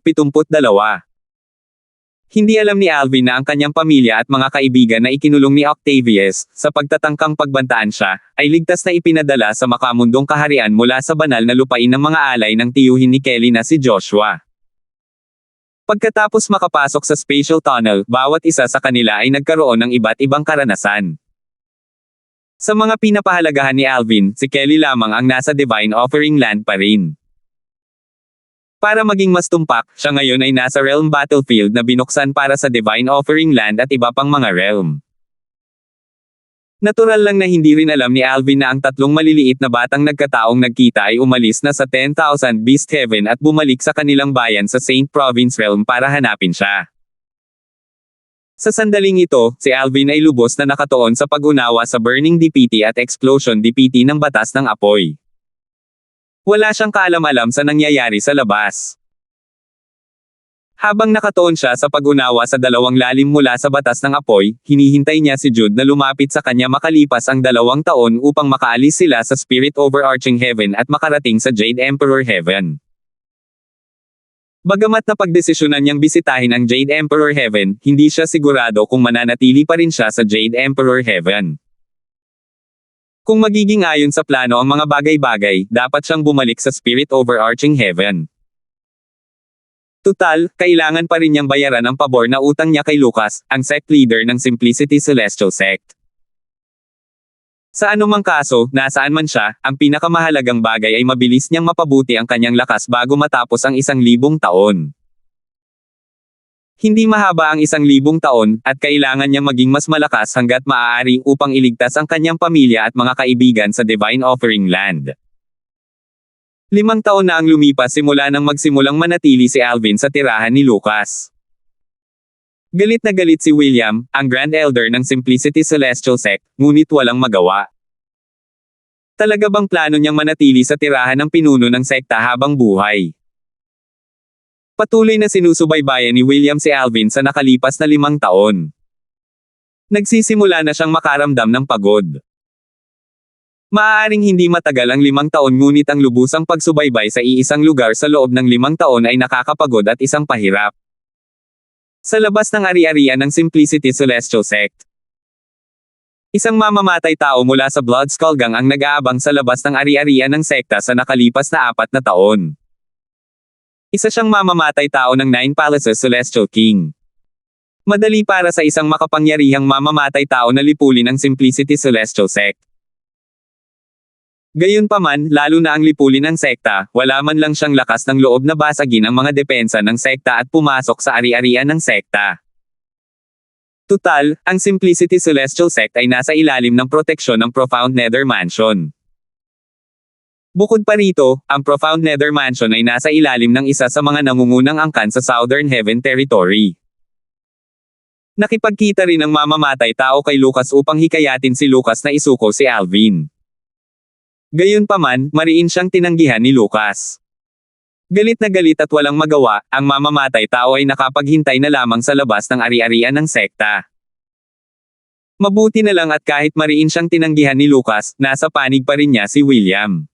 Hindi alam ni Alvin na ang kanyang pamilya at mga kaibigan na ikinulong ni Octavius, sa pagtatangkang pagbantaan siya, ay ligtas na ipinadala sa makamundong kaharian mula sa banal na lupain ng mga alay ng tiyuhin ni Kelly na si Joshua. Pagkatapos makapasok sa spatial tunnel, bawat isa sa kanila ay nagkaroon ng iba't ibang karanasan. Sa mga pinapahalagahan ni Alvin, si Kelly lamang ang nasa Divine Offering Land pa rin. Para maging mas tumpak, siya ngayon ay nasa realm battlefield na binuksan para sa Divine Offering Land at iba pang mga realm. Natural lang na hindi rin alam ni Alvin na ang tatlong maliliit na batang nagkataong nagkita ay umalis na sa 10,000 Beast Heaven at bumalik sa kanilang bayan sa Saint Province Realm para hanapin siya. Sa sandaling ito, si Alvin ay lubos na nakatuon sa pag-unawa sa Burning DPT at Explosion DPT ng batas ng apoy. Wala siyang kaalam-alam sa nangyayari sa labas. Habang nakatuon siya sa pag-unawa sa dalawang lalim mula sa batas ng apoy, hinihintay niya si Jude na lumapit sa kanya makalipas ang 2 taon upang makaalis sila sa Spirit Overarching Heaven at makarating sa Jade Emperor Heaven. Bagamat napagdesisyonan niyang bisitahin ang Jade Emperor Heaven, hindi siya sigurado kung mananatili pa rin siya sa Jade Emperor Heaven. Kung magiging ayon sa plano ang mga bagay-bagay, dapat siyang bumalik sa Spirit Overarching Heaven. Tutal, kailangan pa rin niyang bayaran ang pabor na utang niya kay Lucas, ang sect leader ng Simplicity Celestial Sect. Sa anumang kaso, nasaan man siya, ang pinakamahalagang bagay ay mabilis niyang mapabuti ang kanyang lakas bago matapos ang 1,000 taon. Hindi mahaba ang 1,000 taon, at kailangan niyang maging mas malakas hanggat maaari upang iligtas ang kanyang pamilya at mga kaibigan sa Divine Offering Land. 5 taon na ang lumipas simula nang magsimulang manatili si Alvin sa tirahan ni Lucas. Galit na galit si William, ang Grand Elder ng Simplicity Celestial Sect, ngunit walang magawa. Talaga bang plano niyang manatili sa tirahan ng pinuno ng sekta habang buhay? Patuloy na sinusubaybayan ni William si Alvin sa nakalipas na 5 taon. Nagsisimula na siyang makaramdam ng pagod. Maaaring hindi matagal ang 5 taon ngunit ang lubusang pagsubaybay sa iisang lugar sa loob ng 5 taon ay nakakapagod at isang pahirap. Sa labas ng ari-arian ng Simplicity Celestial Sect. Isang mamamatay tao mula sa Blood Skull Gang ang nag-aabang sa labas ng ari-arian ng sekta sa nakalipas na 4 na taon. Isa siyang mamamatay tao ng 9 Palaces Celestial King. Madali para sa isang makapangyarihang mamamatay tao na lipulin ang Simplicity Celestial Sect. Gayunpaman, lalo na ang lipulin ng sekta, wala man lang siyang lakas ng loob na basagin ang mga depensa ng sekta at pumasok sa ari-arian ng sekta. Tutal, ang Simplicity Celestial Sect ay nasa ilalim ng proteksyon ng Profound Nether Mansion. Bukod pa rito, ang Profound Nether Mansion ay nasa ilalim ng isa sa mga nangungunang angkan sa Southern Heaven Territory. Nakipagkita rin ang mamamatay tao kay Lucas upang hikayatin si Lucas na isuko si Alvin. Gayunpaman, mariin siyang tinanggihan ni Lucas. Galit na galit at walang magawa, ang mamamatay tao ay nakapaghintay na lamang sa labas ng ari-arian ng sekta. Mabuti na lang at kahit mariin siyang tinanggihan ni Lucas, nasa panig pa rin niya si William.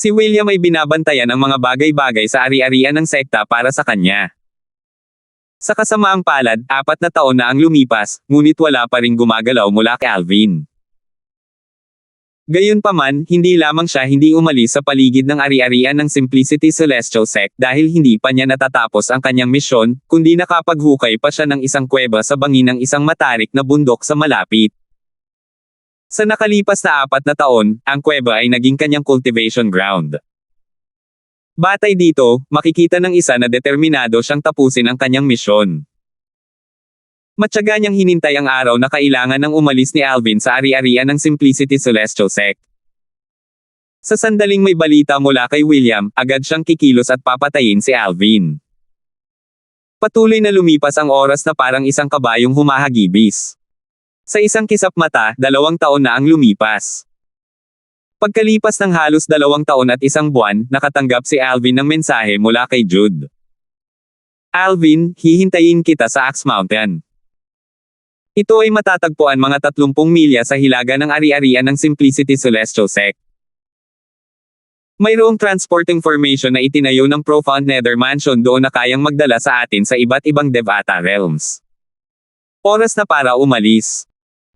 Si William ay binabantayan ang mga bagay-bagay sa ari-arian ng sekta para sa kanya. Sa kasamaang palad, 4 na taon na ang lumipas, ngunit wala pa ring gumagalaw mula kay Alvin. Gayunpaman, hindi lamang siya hindi umalis sa paligid ng ari-arian ng Simplicity Celestial Sect dahil hindi pa niya natatapos ang kanyang misyon, kundi nakapaghukay pa siya ng isang kuweba sa bangin ng isang matarik na bundok sa malapit. Sa nakalipas na 4 na taon, ang kuweba ay naging kanyang cultivation ground. Batay dito, makikita ng isa na determinado siyang tapusin ang kanyang misyon. Matyaga niyang hinintay ang araw na kailangan ng umalis ni Alvin sa ari-arian ng Simplicity Celestial Sect. Sa sandaling may balita mula kay William, agad siyang kikilos at papatayin si Alvin. Patuloy na lumipas ang oras na parang isang kabayong humahagibis. Sa isang kisap mata, 2 taon na ang lumipas. Pagkalipas ng halos 2 taon at 1 buwan, nakatanggap si Alvin ng mensahe mula kay Jude. Alvin, hihintayin kita sa Axe Mountain. Ito ay matatagpuan mga 30 milya sa hilaga ng ari-arian ng Simplicity Celestial Sect. Mayroong transport information na itinayo ng Profound Nether Mansion doon na kayang magdala sa atin sa iba't ibang Devata realms. Oras na para umalis.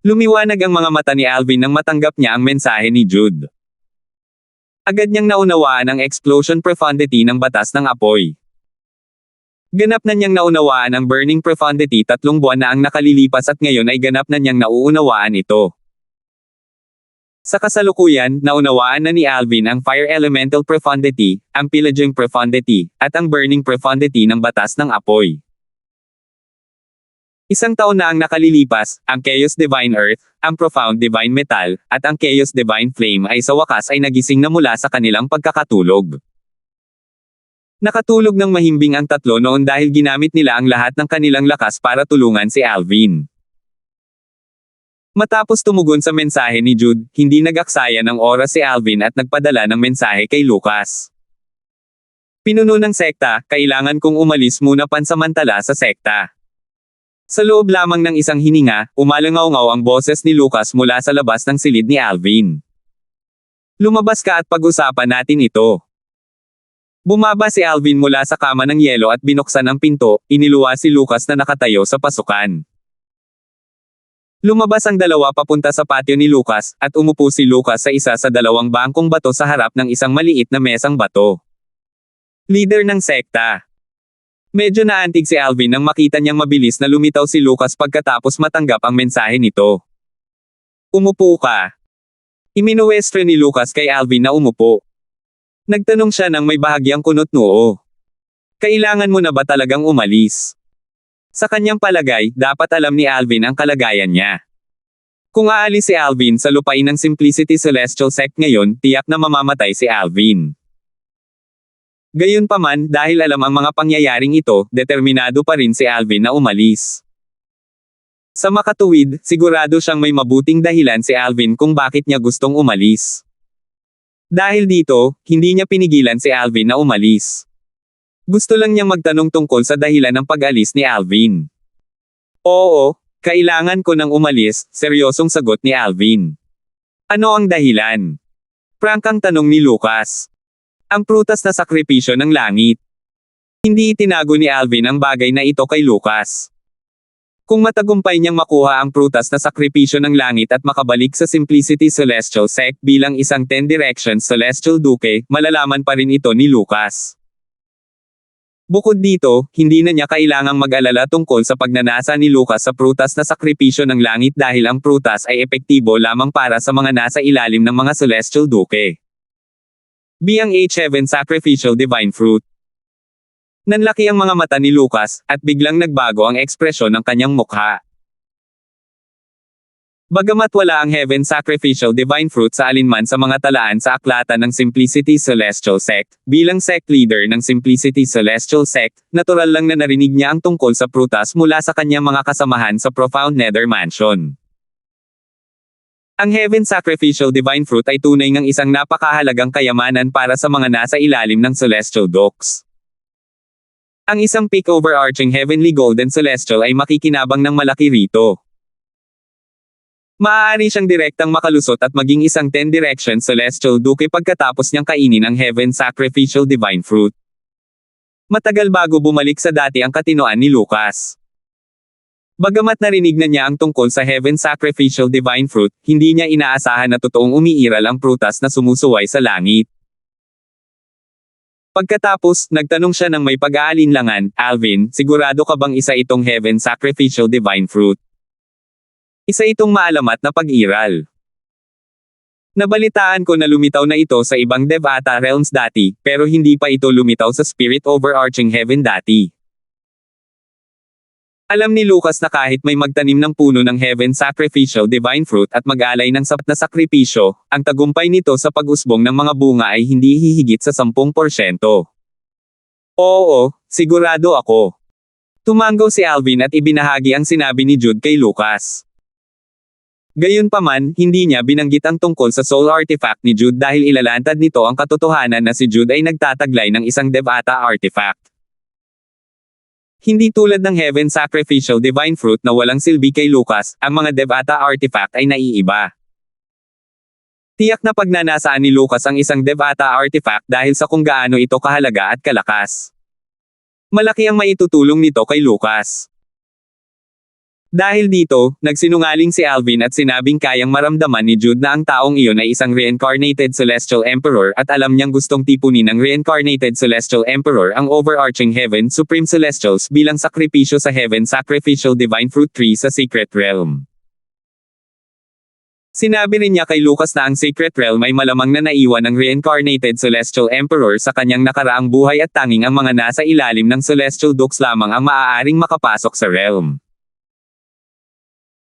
Lumiwanag ang mga mata ni Alvin nang matanggap niya ang mensahe ni Jude. Agad niyang naunawaan ang explosion profundity ng batas ng apoy. Ganap na niyang naunawaan ang burning profundity 3 buwan na ang nakalilipas at ngayon ay ganap na niyang nauunawaan ito. Sa kasalukuyan, naunawaan na ni Alvin ang fire elemental profundity, ang pillaging profundity, at ang burning profundity ng batas ng apoy. Isang taon na ang nakalilipas, ang Chaos Divine Earth, ang Profound Divine Metal, at ang Chaos Divine Flame ay sa wakas ay nagising na mula sa kanilang pagkakatulog. Nakatulog ng mahimbing ang tatlo noon dahil ginamit nila ang lahat ng kanilang lakas para tulungan si Alvin. Matapos tumugon sa mensahe ni Jude, hindi nag-aksaya ng oras si Alvin at nagpadala ng mensahe kay Lucas. Pinuno ng sekta, kailangan kong umalis muna pansamantala sa sekta. Sa loob lamang ng isang hininga, umalangaw-ngaw ang boses ni Lucas mula sa labas ng silid ni Alvin. Lumabas ka at pag-usapan natin ito. Bumaba si Alvin mula sa kama ng yelo at binuksan ang pinto, iniluwa si Lucas na nakatayo sa pasukan. Lumabas ang dalawa papunta sa patio ni Lucas, at umupo si Lucas sa isa sa 2 bangkong bato sa harap ng isang maliit na mesang bato. Leader ng sekta. Medyo naantig si Alvin nang makita niyang mabilis na lumitaw si Lucas pagkatapos matanggap ang mensahe nito. Umupo ka. Iminuwestro ni Lucas kay Alvin na umupo. Nagtanong siya nang may bahagyang kunot noo. Kailangan mo na ba talagang umalis? Sa kanyang palagay, dapat alam ni Alvin ang kalagayan niya. Kung aalis si Alvin sa lupain ng Simplicity Celestial Sect ngayon, tiyak na mamamatay si Alvin. Gayunpaman, dahil alam ang mga pangyayaring ito, determinado pa rin si Alvin na umalis. Sa makatuwid, sigurado siyang may mabuting dahilan si Alvin kung bakit niya gustong umalis. Dahil dito, hindi niya pinigilan si Alvin na umalis. Gusto lang niyang magtanong tungkol sa dahilan ng pag-alis ni Alvin. Oo, kailangan ko nang umalis, seryosong sagot ni Alvin. Ano ang dahilan? Prangkang tanong ni Lucas. Ang prutas na sakripisyo ng langit. Hindi itinago ni Alvin ang bagay na ito kay Lucas. Kung matagumpay niyang makuha ang prutas na sakripisyo ng langit at makabalik sa Simplicity Celestial Sect bilang isang 10 Directions Celestial Duke, malalaman pa rin ito ni Lucas. Bukod dito, hindi na niya kailangang mag-alala tungkol sa pagnanasa ni Lucas sa prutas na sakripisyo ng langit dahil ang prutas ay epektibo lamang para sa mga nasa ilalim ng mga Celestial Duke. Biang H7 Sacrificial Divine Fruit. Nanlaki ang mga mata ni Lucas, at biglang nagbago ang ekspresyon ng kanyang mukha. Bagamat wala ang Heaven Sacrificial Divine Fruit sa alinman sa mga talaan sa aklatan ng Simplicity Celestial Sect, bilang sect leader ng Simplicity Celestial Sect, natural lang na narinig niya ang tungkol sa prutas mula sa kanyang mga kasamahan sa Profound Nether Mansion. Ang Heaven Sacrificial Divine Fruit ay tunay ngang isang napakahalagang kayamanan para sa mga nasa ilalim ng Celestial Dukes. Ang isang peak overarching Heavenly Golden Celestial ay makikinabang ng malaki rito. Maaari siyang direktang makalusot at maging isang 10 Direction Celestial Duke pagkatapos niyang kainin ang Heaven Sacrificial Divine Fruit. Matagal bago bumalik sa dati ang katinoan ni Lucas. Bagamat narinig na niya ang tungkol sa Heaven Sacrificial Divine Fruit, hindi niya inaasahan na totoong umiiral ang prutas na sumusuway sa langit. Pagkatapos, nagtanong siya ng may pag-aalinlangan, Alvin, sigurado ka bang isa itong Heaven Sacrificial Divine Fruit? Isa itong maalamat na pag-iral. Nabalitaan ko na lumitaw na ito sa ibang Devata realms dati, pero hindi pa ito lumitaw sa Spirit Overarching Heaven dati. Alam ni Lucas na kahit may magtanim ng puno ng Heaven Sacrificial Divine Fruit at mag-alay ng sapat na sakripisyo, ang tagumpay nito sa pag-usbong ng mga bunga ay hindi hihigit sa 10%. Oo, sigurado ako. Tumanggaw si Alvin at ibinahagi ang sinabi ni Jude kay Lucas. Gayunpaman, hindi niya binanggit ang tungkol sa soul artifact ni Jude dahil ilalantad nito ang katotohanan na si Jude ay nagtataglay ng isang Devata artifact. Hindi tulad ng Heaven Sacrificial Divine Fruit na walang silbi kay Lucas, ang mga Devata artifact ay naiiba. Tiyak na pagnanasaan ni Lucas ang isang Devata artifact dahil sa kung gaano ito kahalaga at kalakas. Malaki ang maitutulong nito kay Lucas. Dahil dito, nagsinungaling si Alvin at sinabing kayang maramdaman ni Jude na ang taong iyon ay isang reincarnated Celestial Emperor at alam niyang gustong tipunin ng reincarnated Celestial Emperor ang overarching Heaven Supreme Celestials bilang sakripisyo sa Heaven Sacrificial Divine Fruit Tree sa Secret Realm. Sinabi rin niya kay Lucas na ang Secret Realm ay malamang na naiwan ng reincarnated Celestial Emperor sa kanyang nakaraang buhay at tanging ang mga nasa ilalim ng Celestial Dukes lamang ang maaaring makapasok sa realm.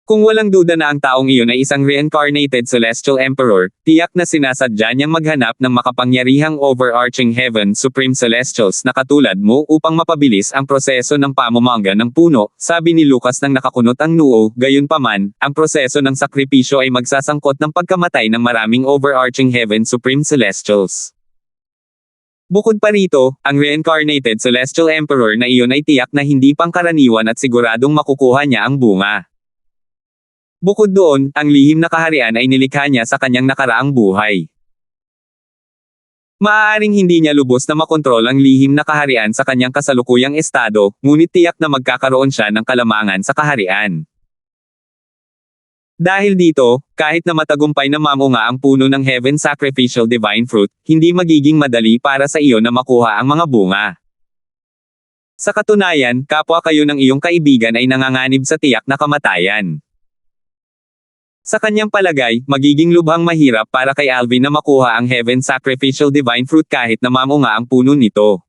Kung walang duda na ang taong iyon ay isang reincarnated Celestial Emperor, tiyak na sinasadya niyang maghanap ng makapangyarihang overarching Heaven Supreme Celestials na katulad mo upang mapabilis ang proseso ng pamumangga ng puno, sabi ni Lucas nang nakakunot ang noo. Gayunpaman, ang proseso ng sakripisyo ay magsasangkot ng pagkamatay ng maraming overarching Heaven Supreme Celestials. Bukod pa rito, ang reincarnated Celestial Emperor na iyon ay tiyak na hindi pangkaraniwan at siguradong makukuha niya ang bunga. Bukod doon, ang lihim na kaharian ay nilikha niya sa kanyang nakaraang buhay. Maaaring hindi niya lubos na makontrol ang lihim na kaharian sa kanyang kasalukuyang estado, ngunit tiyak na magkakaroon siya ng kalamangan sa kaharian. Dahil dito, kahit na matagumpay na mamunga ang puno ng Heaven Sacrificial Divine Fruit, hindi magiging madali para sa iyo na makuha ang mga bunga. Sa katunayan, kapwa kayo ng iyong kaibigan ay nanganganib sa tiyak na kamatayan. Sa kanyang palagay, magiging lubhang mahirap para kay Alvin na makuha ang Heaven Sacrificial Divine Fruit kahit na mamunga ang puno nito.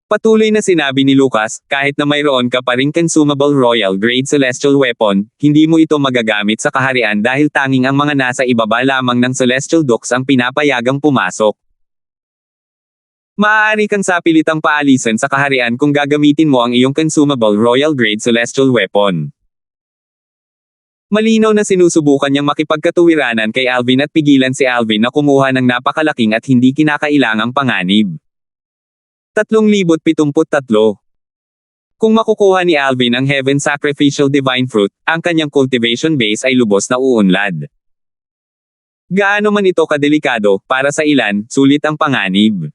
Patuloy na sinabi ni Lucas, kahit na mayroon ka pa ring consumable royal grade celestial weapon, hindi mo ito magagamit sa kaharian dahil tanging ang mga nasa ibaba lamang ng Celestial Dukes ang pinapayagang pumasok. Maaari kang sapilitang paalisan sa kaharian kung gagamitin mo ang iyong consumable royal grade celestial weapon. Malinaw na sinusubukan niyang makipagkatuwiranan kay Alvin at pigilan si Alvin na kumuha ng napakalaking at hindi kinakailangang panganib. 3,073. Kung makukuha ni Alvin ang Heaven Sacrificial Divine Fruit, ang kanyang cultivation base ay lubos na uunlad. Gaano man ito kadelikado, para sa ilan, sulit ang panganib.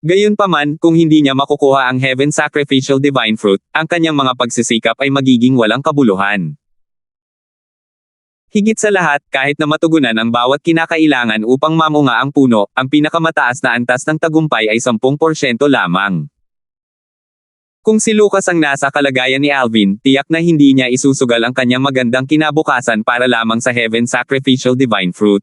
Gayunpaman, kung hindi niya makukuha ang Heaven Sacrificial Divine Fruit, ang kanyang mga pagsisikap ay magiging walang kabuluhan. Higit sa lahat, kahit na matugunan ang bawat kinakailangan upang mamunga ang puno, ang pinakamataas na antas ng tagumpay ay 10% lamang. Kung si Lucas ang nasa kalagayan ni Alvin, tiyak na hindi niya isusugal ang kanyang magandang kinabukasan para lamang sa Heaven Sacrificial Divine Fruit.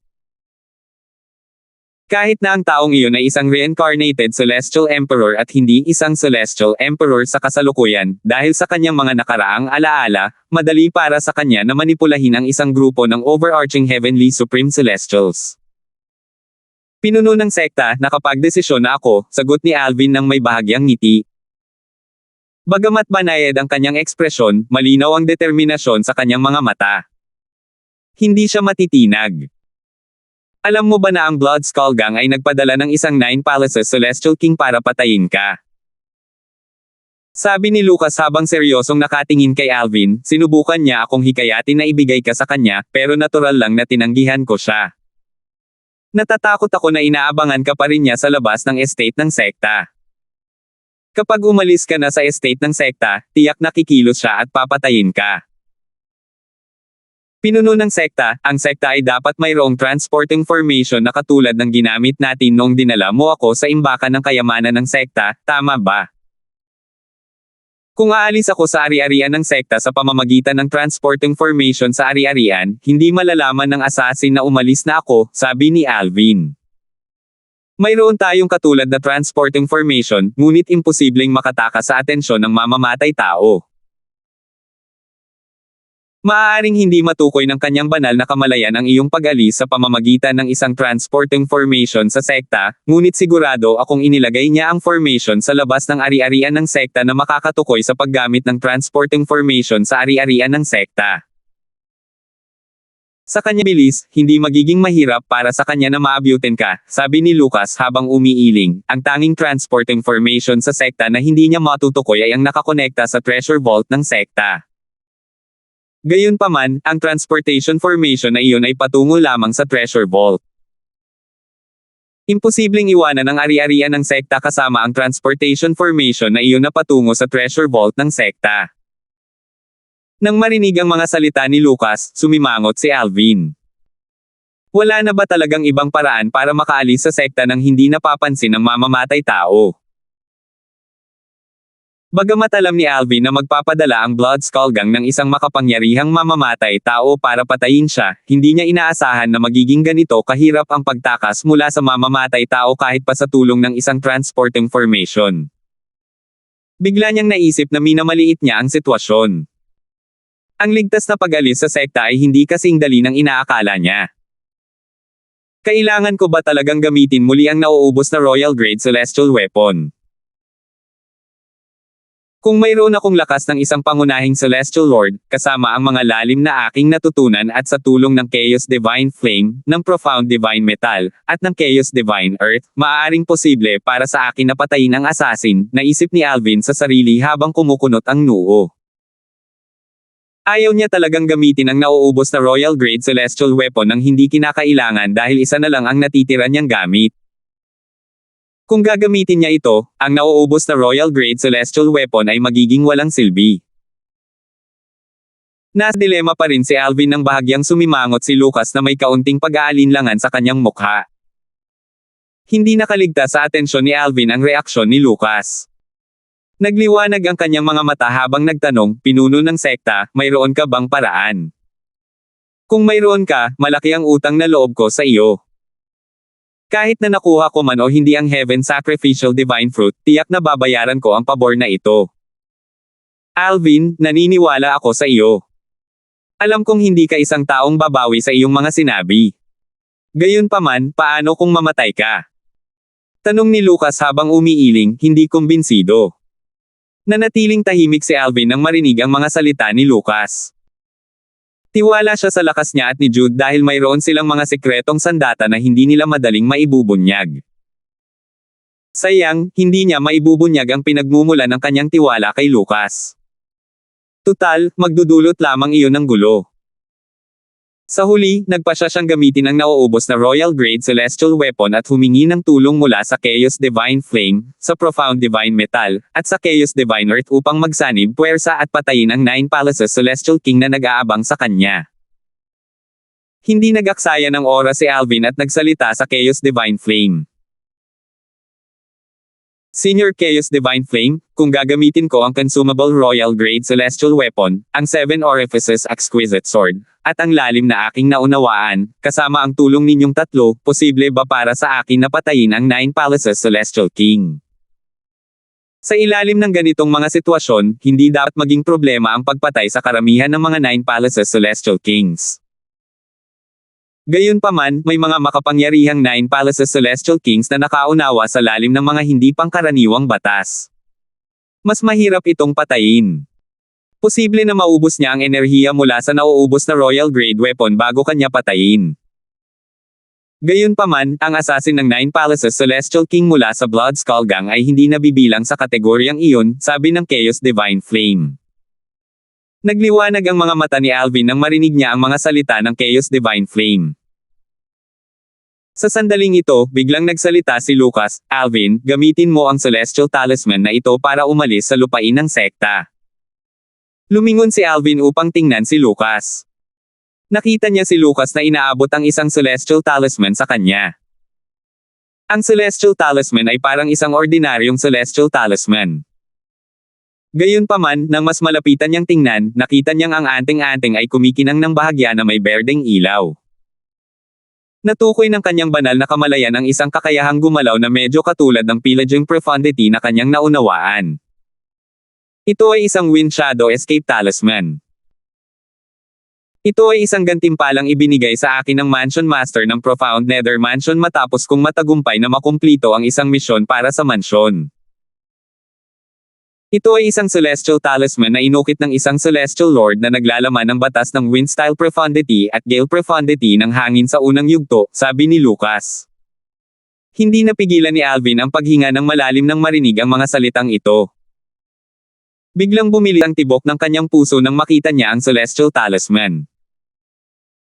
Kahit na ang taong iyon ay isang reincarnated Celestial Emperor at hindi isang Celestial Emperor sa kasalukuyan, dahil sa kanyang mga nakaraang alaala, madali para sa kanya na manipulahin ang isang grupo ng overarching Heavenly Supreme Celestials. Pinuno ng sekta, nakapagdesisyon na ako, sagot ni Alvin ng may bahagyang ngiti. Bagamat banayad ang kanyang ekspresyon, malinaw ang determinasyon sa kanyang mga mata. Hindi siya matitinag. Alam mo ba na ang Blood Skull Gang ay nagpadala ng isang 9 Palaces Celestial King para patayin ka? Sabi ni Lucas habang seryosong nakatingin kay Alvin, sinubukan niya akong hikayatin na ibigay ka sa kanya, pero natural lang na tinanggihan ko siya. Natatakot ako na inaabangan ka pa rin niya sa labas ng estate ng sekta. Kapag umalis ka na sa estate ng sekta, tiyak na kikilos siya at papatayin ka. Pinuno ng sekta, ang sekta ay dapat mayroong transporting formation na katulad ng ginamit natin noong dinala mo ako sa imbakan ng kayamanan ng sekta, tama ba? Kung aalis ako sa ari-arian ng sekta sa pamamagitan ng transporting formation sa ari-arian, hindi malalaman ng assassin na umalis na ako, sabi ni Alvin. Mayroon tayong katulad na transporting formation, ngunit imposibleng makatakas sa atensyon ng mamamatay tao. Maaaring hindi matukoy ng kanyang banal na kamalayan ang iyong pag-alis sa pamamagitan ng isang transporting formation sa sekta, ngunit sigurado akong inilagay niya ang formation sa labas ng ari-arian ng sekta na makakatukoy sa paggamit ng transporting formation sa ari-arian ng sekta. Sa kanya bilis, hindi magiging mahirap para sa kanya na maabyutin ka, sabi ni Lucas habang umiiling. Ang tanging transporting formation sa sekta na hindi niya matutukoy ay ang nakakonekta sa treasure vault ng sekta. Gayunpaman, ang transportation formation na iyon ay patungo lamang sa treasure vault. Imposibleng iwanan ang ari-arian ng sekta kasama ang transportation formation na iyon na patungo sa treasure vault ng sekta. Nang marinig ang mga salita ni Lucas, sumimangot si Alvin. Wala na ba talagang ibang paraan para makaalis sa sekta nang hindi napapansin ng mamamatay tao? Bagamat alam ni Alvin na magpapadala ang Blood Skull Gang ng isang makapangyarihang mamamatay tao para patayin siya, hindi niya inaasahan na magiging ganito kahirap ang pagtakas mula sa mamamatay tao kahit pa sa tulong ng isang transporting formation. Bigla niyang naisip na minamaliit niya ang sitwasyon. Ang ligtas na pag-alis sa sekta ay hindi kasing dali ng inaakala niya. Kailangan ko ba talagang gamitin muli ang nauubos na Royal Grade Celestial Weapon? Kung mayroon akong lakas ng isang pangunahing Celestial Lord, kasama ang mga lalim na aking natutunan at sa tulong ng Chaos Divine Flame, ng Profound Divine Metal, at ng Chaos Divine Earth, maaaring posible para sa akin na patayin ang assassin, naisip ni Alvin sa sarili habang kumukunot ang noo. Ayaw niya talagang gamitin ang nauubos na Royal Grade Celestial Weapon nang hindi kinakailangan dahil isa na lang ang natitira niyang gamit. Kung gagamitin niya ito, ang nauubos na Royal Grade Celestial Weapon ay magiging walang silbi. Nas dilema pa rin si Alvin nang bahagyang sumimangot si Lucas na may kaunting pag-aalinlangan sa kanyang mukha. Hindi nakaligtas sa atensyon ni Alvin ang reaksyon ni Lucas. Nagliwanag ang kanyang mga mata habang nagtanong, pinuno ng sekta, mayroon ka bang paraan? Kung mayroon ka, malaki ang utang na loob ko sa iyo. Kahit na nakuha ko man o hindi ang Heaven Sacrificial Divine Fruit, tiyak na babayaran ko ang pabor na ito. Alvin, naniniwala ako sa iyo. Alam kong hindi ka isang taong babawi sa iyong mga sinabi. Gayunpaman, paano kung mamatay ka? Tanong ni Lucas habang umiiling, hindi kumbinsido. Nanatiling tahimik si Alvin nang marinig ang mga salita ni Lucas. Tiwala siya sa lakas niya at ni Jude dahil mayroon silang mga sekretong sandata na hindi nila madaling maibubunyag. Sayang, hindi niya maibubunyag ang pinagmumulan ng kanyang tiwala kay Lucas. Tutal, magdudulot lamang iyon ng gulo. Sa huli, nagpasya siyang gamitin ang nauubos na Royal Grade Celestial Weapon at humingi ng tulong mula sa Chaos Divine Flame, sa Profound Divine Metal, at sa Chaos Divine Earth upang magsanib puwersa at patayin ang Nine Palaces Celestial King na nag-aabang sa kanya. Hindi nag-aksaya ng oras si Alvin at nagsalita sa Chaos Divine Flame. Senior Chaos Divine Flame, kung gagamitin ko ang Consumable Royal Grade Celestial Weapon, ang Seven Orifices Exquisite Sword, at ang lalim na aking naunawaan, kasama ang tulong ninyong tatlo, posible ba para sa akin na patayin ang Nine Palaces Celestial King? Sa ilalim ng ganitong mga sitwasyon, hindi dapat maging problema ang pagpatay sa karamihan ng mga Nine Palaces Celestial Kings. Gayunpaman, may mga makapangyarihang Nine Palaces Celestial Kings na nakaunawa sa lalim ng mga hindi pangkaraniwang batas. Mas mahirap itong patayin. Posible na maubos niya ang enerhiya mula sa nauubos na Royal Grade Weapon bago kanya patayin. Gayunpaman, ang assassin ng Nine Palaces Celestial King mula sa Blood Skull Gang ay hindi nabibilang sa kategoryang iyon, sabi ng Chaos Divine Flame. Nagliwanag ang mga mata ni Alvin nang marinig niya ang mga salita ng Chaos Divine Flame. Sa sandaling ito, biglang nagsalita si Lucas, Alvin, gamitin mo ang Celestial Talisman na ito para umalis sa lupain ng sekta. Lumingon si Alvin upang tingnan si Lucas. Nakita niya si Lucas na inaabot ang isang Celestial Talisman sa kanya. Ang Celestial Talisman ay parang isang ordinaryong Celestial Talisman. Gayunpaman, nang mas malapitan niyang tingnan, nakita niyang ang anting-anting ay kumikinang ng bahagya na may berdeng ilaw. Natukoy ng kanyang banal na kamalayan ang isang kakayahang gumalaw na medyo katulad ng Pillaging Profundity na kanyang naunawaan. Ito ay isang Wind Shadow Escape Talisman. Ito ay isang gantimpalang ibinigay sa akin ng Mansion Master ng Profound Nether Mansion matapos kong matagumpay na makumplito ang isang misyon para sa mansyon. Ito ay isang Celestial Talisman na inukit ng isang Celestial Lord na naglalaman ng batas ng Wind-style Profundity at Gale Profundity ng hangin sa unang yugto, sabi ni Lucas. Hindi napigilan ni Alvin ang paghinga ng malalim nang marinig ang mga salitang ito. Biglang bumili ang tibok ng kanyang puso nang makita niya ang Celestial Talisman.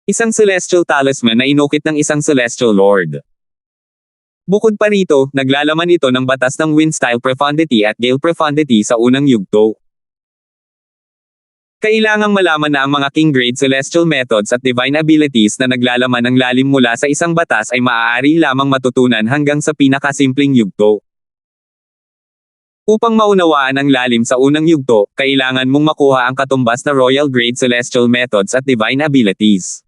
Isang Celestial Talisman na inukit ng isang Celestial Lord. Bukod pa rito, naglalaman ito ng batas ng Wind Style Profundity at Gale Profundity sa unang yugto. Kailangang malaman na ang mga King-grade Celestial Methods at Divine Abilities na naglalaman ng lalim mula sa isang batas ay maaari lamang matutunan hanggang sa pinakasimpleng yugto. Upang maunawaan ang lalim sa unang yugto, kailangan mong makuha ang katumbas na Royal Grade Celestial Methods at Divine Abilities.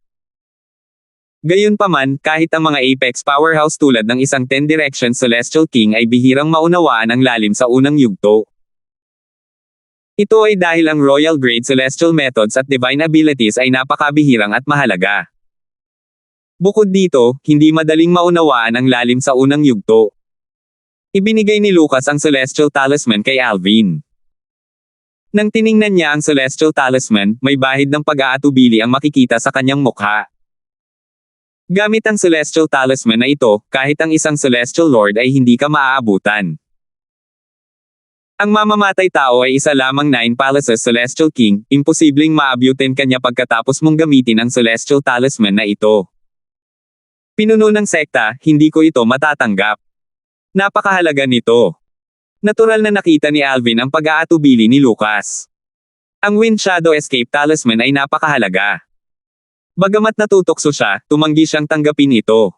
Gayunpaman, kahit ang mga Apex Powerhouse tulad ng isang 10 Directions Celestial King ay bihirang maunawaan ang lalim sa unang yugto. Ito ay dahil ang Royal Grade Celestial Methods at Divine Abilities ay napakabihirang at mahalaga. Bukod dito, hindi madaling maunawaan ang lalim sa unang yugto. Ibinigay ni Lucas ang Celestial Talisman kay Alvin. Nang tiningnan niya ang Celestial Talisman, may bahid ng pag-aatubili ang makikita sa kanyang mukha. Gamit ang Celestial Talisman na ito, kahit ang isang Celestial Lord ay hindi ka maaabutan. Ang mamamatay tao ay isa lamang 9 Palaces Celestial King, imposibleng maabutin kanya pagkatapos mong gamitin ang Celestial Talisman na ito. Pinuno ng sekta, hindi ko ito matatanggap. Napakahalaga nito. Natural na nakita ni Alvin ang pag-aatubili ni Lucas. Ang Wind Shadow Escape Talisman ay napakahalaga. Bagamat natutokso siya, tumanggi siyang tanggapin ito.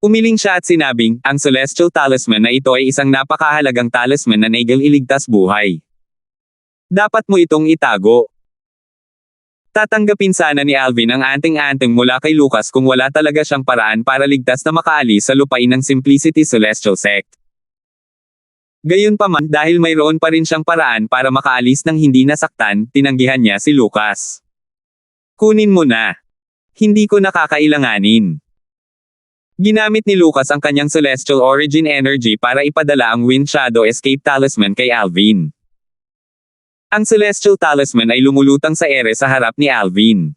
Umiling siya at sinabing, ang Celestial Talisman na ito ay isang napakahalagang talisman na nagel iligtas buhay. Dapat mo itong itago. Tatanggapin sana ni Alvin ang anting-anting mula kay Lucas kung wala talaga siyang paraan para ligtas na makaalis sa lupain ng Simplicity Celestial Sect. Gayunpaman, dahil mayroon pa rin siyang paraan para makaalis ng hindi nasaktan, tinanggihan niya si Lucas. Kunin mo na. Hindi ko nakakailanganin. Ginamit ni Lucas ang kanyang Celestial Origin Energy para ipadala ang Wind Shadow Escape Talisman kay Alvin. Ang Celestial Talisman ay lumulutang sa ere sa harap ni Alvin.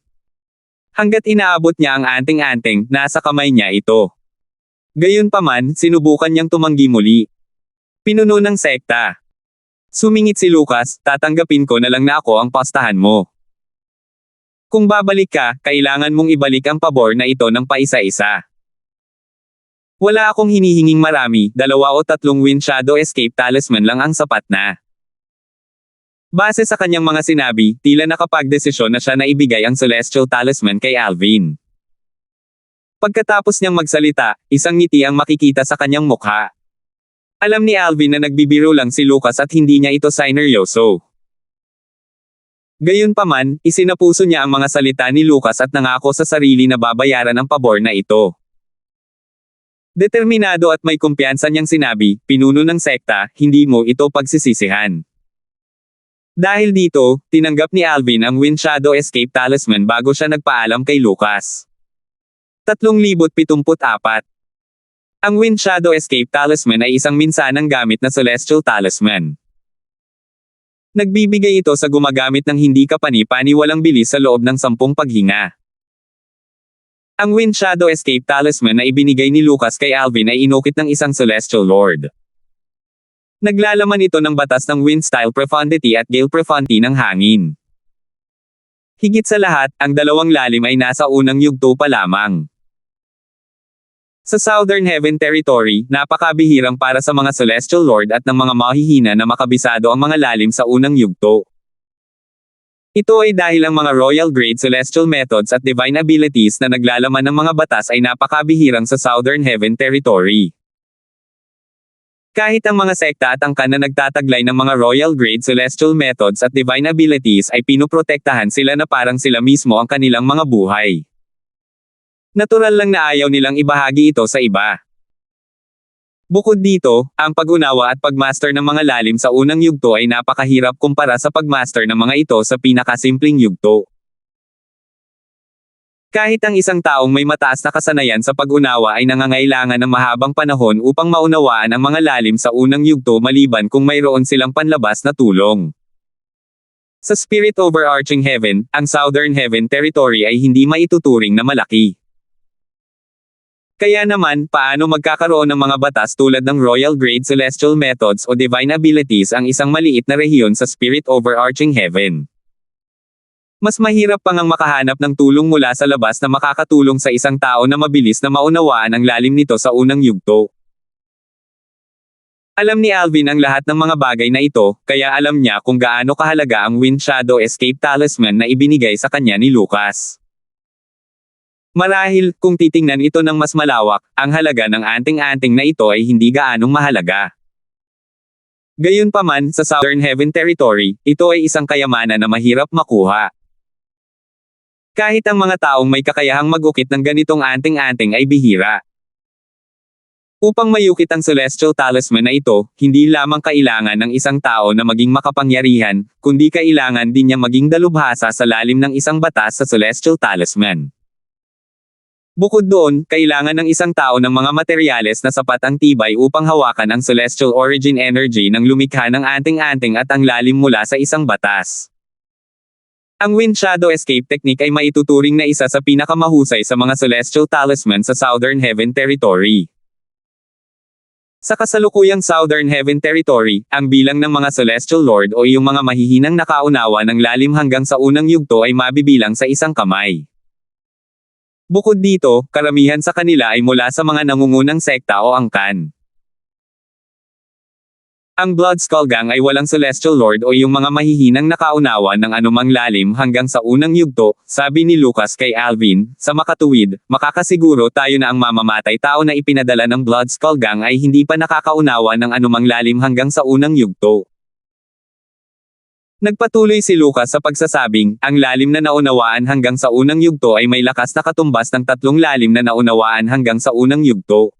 Hanggat inaabot niya ang anting-anting, nasa kamay niya ito. Gayunpaman, sinubukan niyang tumanggi muli. Pinuno ng sekta. Sumingit si Lucas, tatanggapin ko na lang na ako ang pastahan mo. Kung babalik ka, kailangan mong ibalik ang pabor na ito ng paisa-isa. Wala akong hinihinging marami, 2 o 3 Wind Shadow Escape Talisman lang ang sapat na. Base sa kanyang mga sinabi, tila nakapagdesisyon na siya na ibigay ang Celestial Talisman kay Alvin. Pagkatapos niyang magsalita, isang ngiti ang makikita sa kanyang mukha. Alam ni Alvin na nagbibiro lang si Lucas at hindi niya ito sineryoso. Gayunpaman, isinapuso niya ang mga salita ni Lucas at nangako sa sarili na babayaran ang pabor na ito. Determinado at may kumpiyansa niyang sinabi, pinuno ng sekta, hindi mo ito pagsisisihan. Dahil dito, tinanggap ni Alvin ang Wind Shadow Escape Talisman bago siya nagpaalam kay Lucas. 3074. Ang Wind Shadow Escape Talisman ay isang minsanang gamit na Celestial Talisman. Nagbibigay ito sa gumagamit ng hindi kapani-paniwalang bilis sa loob ng 10 paghinga. Ang Wind Shadow Escape Talisman na ibinigay ni Lucas kay Alvin ay inukit ng isang Celestial Lord. Naglalaman ito ng batas ng Wind Style Profundity at Gale Profundity ng hangin. Higit sa lahat, ang dalawang lalim ay nasa unang yugto pa lamang. Sa Southern Heaven Territory, napakabihirang para sa mga Celestial Lord at ng mga mahihina na makabisado ang mga lalim sa unang yugto. Ito ay dahil ang mga Royal Grade Celestial Methods at Divine Abilities na naglalaman ng mga batas ay napakabihirang sa Southern Heaven Territory. Kahit ang mga sekta at angkan na nagtataglay ng mga Royal Grade Celestial Methods at Divine Abilities ay pinoprotektahan sila na parang sila mismo ang kanilang mga buhay. Natural lang na ayaw nilang ibahagi ito sa iba. Bukod dito, ang pag-unawa at pagmaster ng mga lalim sa unang yugto ay napakahirap kumpara sa pagmaster ng mga ito sa pinakasimpleng yugto. Kahit ang isang taong may mataas na kasanayan sa pag-unawa ay nangangailangan ng mahabang panahon upang maunawaan ang mga lalim sa unang yugto maliban kung mayroon silang panlabas na tulong. Sa Spirit Overarching Heaven, ang Southern Heaven Territory ay hindi maituturing na malaki. Kaya naman, paano magkakaroon ng mga batas tulad ng Royal Grade Celestial Methods o Divine Abilities ang isang maliit na rehiyon sa Spirit Overarching Heaven? Mas mahirap pang ang makahanap ng tulong mula sa labas na makakatulong sa isang tao na mabilis na maunawaan ang lalim nito sa unang yugto. Alam ni Alvin ang lahat ng mga bagay na ito, kaya alam niya kung gaano kahalaga ang Wind Shadow Escape Talisman na ibinigay sa kanya ni Lucas. Marahil, kung titingnan ito ng mas malawak, ang halaga ng anting-anting na ito ay hindi gaanong mahalaga. Gayunpaman, sa Southern Heaven Territory, ito ay isang kayamanan na mahirap makuha. Kahit ang mga taong may kakayahang mag-ukit ng ganitong anting-anting ay bihira. Upang mayukit ang Celestial Talisman na ito, hindi lamang kailangan ng isang tao na maging makapangyarihan, kundi kailangan din niya maging dalubhasa sa lalim ng isang batas sa Celestial Talisman. Bukod doon, kailangan ng isang tao ng mga materyales na sapat ang tibay upang hawakan ang celestial origin energy ng lumikha ng anting-anting at ang lalim mula sa isang batas. Ang Wind Shadow Escape Technique ay maituturing na isa sa pinakamahusay sa mga celestial talisman sa Southern Heaven Territory. Sa kasalukuyang Southern Heaven Territory, ang bilang ng mga Celestial Lord o iyong mga mahihinang nakaunawa ng lalim hanggang sa unang yugto ay mabibilang sa isang kamay. Bukod dito, karamihan sa kanila ay mula sa mga nangungunang sekta o angkan. Ang Blood Skull Gang ay walang Celestial Lord o yung mga mahihinang nakaunawa ng anumang lalim hanggang sa unang yugto, sabi ni Lucas kay Alvin, sa makatuwid, makakasiguro tayo na ang mamamatay tao na ipinadala ng Blood Skull Gang ay hindi pa nakakaunawa ng anumang lalim hanggang sa unang yugto. Nagpatuloy si Lucas sa pagsasabing, ang lalim na naunawaan hanggang sa unang yugto ay may lakas na katumbas ng tatlong lalim na naunawaan hanggang sa unang yugto.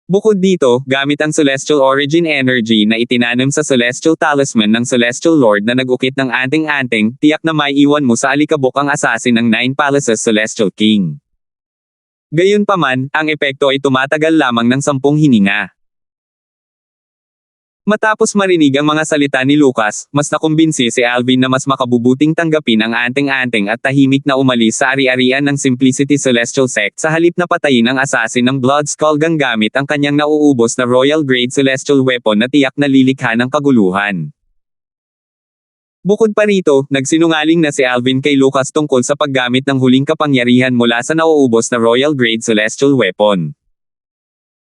Bukod dito, gamit ang Celestial Origin Energy na itinanim sa Celestial Talisman ng Celestial Lord na nag-ukit ng anting-anting, tiyak na may iwan mo sa alikabok ang assassin ng Nine Palaces Celestial King. Gayunpaman, ang epekto ay tumatagal lamang ng 10 hininga. Matapos marinig ang mga salita ni Lucas, mas nakumbinsi si Alvin na mas makabubuting tanggapin ang anting-anting at tahimik na umalis sa ari-arian ng Simplicity Celestial Sect sa halip na patayin ang assassin ng Blood Skull Gang gamit ang kanyang nauubos na Royal Grade Celestial Weapon na tiyak na lilikha ng kaguluhan. Bukod pa rito, nagsinungaling na si Alvin kay Lucas tungkol sa paggamit ng huling kapangyarihan mula sa nauubos na Royal Grade Celestial Weapon.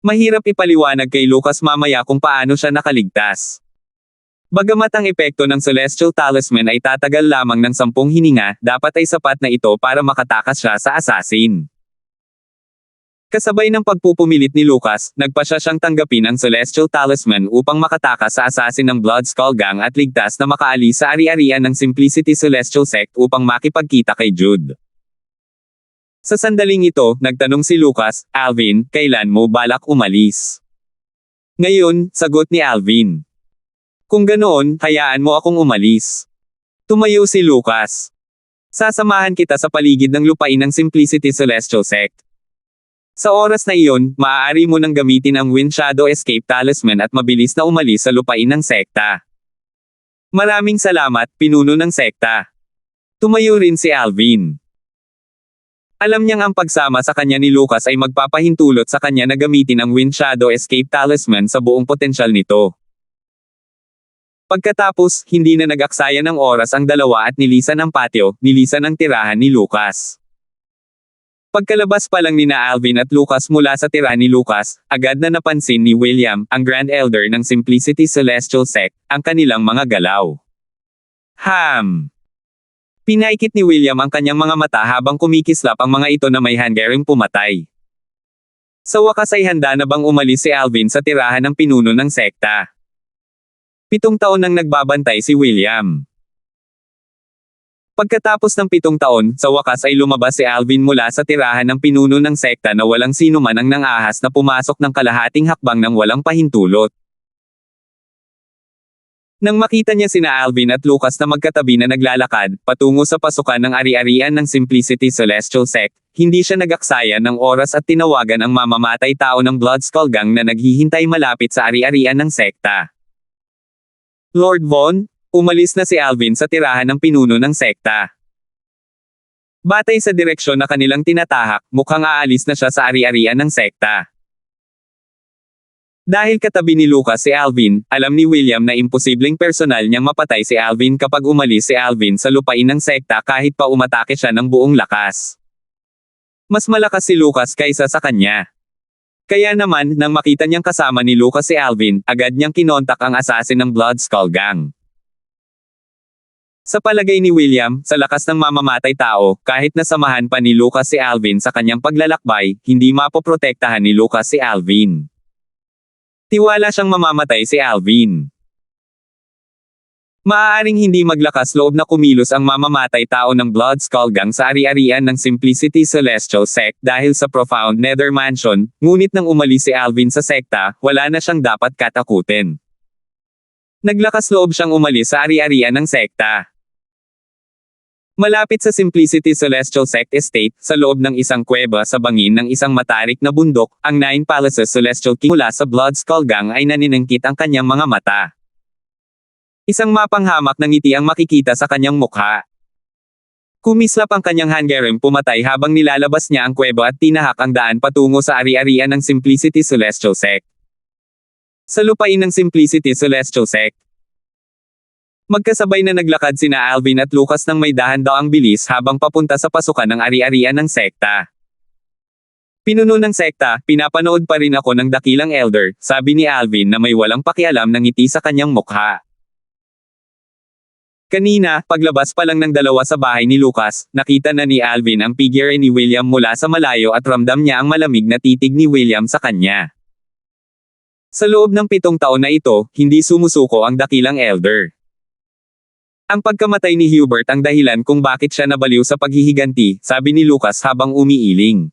Mahirap ipaliwanag kay Lucas mamaya kung paano siya nakaligtas. Bagamat ang epekto ng Celestial Talisman ay tatagal lamang ng 10 hininga, dapat ay sapat na ito para makatakas siya sa assassin. Kasabay ng pagpupumilit ni Lucas, nagpasya siyang tanggapin ang Celestial Talisman upang makatakas sa assassin ng Blood Skull Gang at ligtas na makaalis sa ari-arian ng Simplicity Celestial Sect upang makipagkita kay Jude. Sa sandaling ito, nagtanong si Lucas, Alvin, kailan mo balak umalis? Ngayon, sagot ni Alvin. Kung ganoon, hayaan mo akong umalis. Tumayo si Lucas. Sasamahan kita sa paligid ng lupain ng Simplicity Celestial Sect. Sa oras na iyon, maaari mo nang gamitin ang Wind Shadow Escape Talisman at mabilis na umalis sa lupain ng sekta. Maraming salamat, pinuno ng sekta. Tumayo rin si Alvin. Alam niyang ang pagsama sa kanya ni Lucas ay magpapahintulot sa kanya na gamitin ang Wind Shadow Escape Talisman sa buong potensyal nito. Pagkatapos, hindi na nag-aksaya ng oras ang dalawa at nilisan ang patio, nilisan ang tirahan ni Lucas. Pagkalabas pa lang nina Alvin at Lucas mula sa tirahan ni Lucas, agad na napansin ni William, ang Grand Elder ng Simplicity Celestial Sect, ang kanilang mga galaw. Pinaikit ni William ang kanyang mga mata habang kumikislap ang mga ito na may hanggaring pumatay. Sa wakas ay handa na bang umalis si Alvin sa tirahan ng pinuno ng sekta. 7 taon nang nagbabantay si William. Pagkatapos ng 7 taon, sa wakas ay lumabas si Alvin mula sa tirahan ng pinuno ng sekta na walang sino man ang nangahas na pumasok ng kalahating hakbang ng walang pahintulot. Nang makita niya sina Alvin at Lucas na magkatabi na naglalakad, patungo sa pasukan ng ari-arian ng Simplicity Celestial Sect, hindi siya nag-aksaya ng oras at tinawagan ang mamamatay tao ng Blood Skull Gang na naghihintay malapit sa ari-arian ng sekta. Lord Von, umalis na si Alvin sa tirahan ng pinuno ng sekta. Batay sa direksyon na kanilang tinatahak, mukhang aalis na siya sa ari-arian ng sekta. Dahil katabi ni Lucas si Alvin, alam ni William na imposibleng personal niyang mapatay si Alvin kapag umalis si Alvin sa lupain ng sekta kahit pa umatake siya ng buong lakas. Mas malakas si Lucas kaysa sa kanya. Kaya naman, nang makita niyang kasama ni Lucas si Alvin, agad niyang kinontak ang assassin ng Blood Skull Gang. Sa palagay ni William, sa lakas ng mamamatay tao, kahit nasamahan pa ni Lucas si Alvin sa kanyang paglalakbay, hindi mapoprotektahan ni Lucas si Alvin. Tiwala siyang mamamatay si Alvin. Maaaring hindi maglakas loob na kumilos ang mamamatay tao ng Blood Skull Gang sa ari-arian ng Simplicity Celestial Sect dahil sa Profound Nether Mansion, ngunit nang umalis si Alvin sa sekta, wala na siyang dapat katakutin. Naglakas loob siyang umalis sa ari-arian ng sekta. Malapit sa Simplicity Celestial Sect Estate, sa loob ng isang kuweba sa bangin ng isang matarik na bundok, ang Nine Palaces Celestial King mula sa Blood Skull Gang ay naniningkit ang kanyang mga mata. Isang mapanghamak na ngiti ang makikita sa kanyang mukha. Kumislap ang kanyang handgerem pumatay habang nilalabas niya ang kuweba at tinahak ang daan patungo sa ari-arian ng Simplicity Celestial Sect. Sa lupain ng Simplicity Celestial Sect, magkasabay na naglakad sina Alvin at Lucas ng may dahan-daang bilis habang papunta sa pasukan ng ari-arian ng sekta. Pinuno ng sekta, pinapanood pa rin ako ng dakilang elder, sabi ni Alvin na may walang pakialam ng ngiti sa kanyang mukha. Kanina, paglabas pa lang ng dalawa sa bahay ni Lucas, nakita na ni Alvin ang figure ni William mula sa malayo at ramdam niya ang malamig na titig ni William sa kanya. Sa loob ng 7 taon na ito, hindi sumusuko ang dakilang elder. Ang pagkamatay ni Hubert ang dahilan kung bakit siya nabaliw sa paghihiganti, sabi ni Lucas habang umiiling.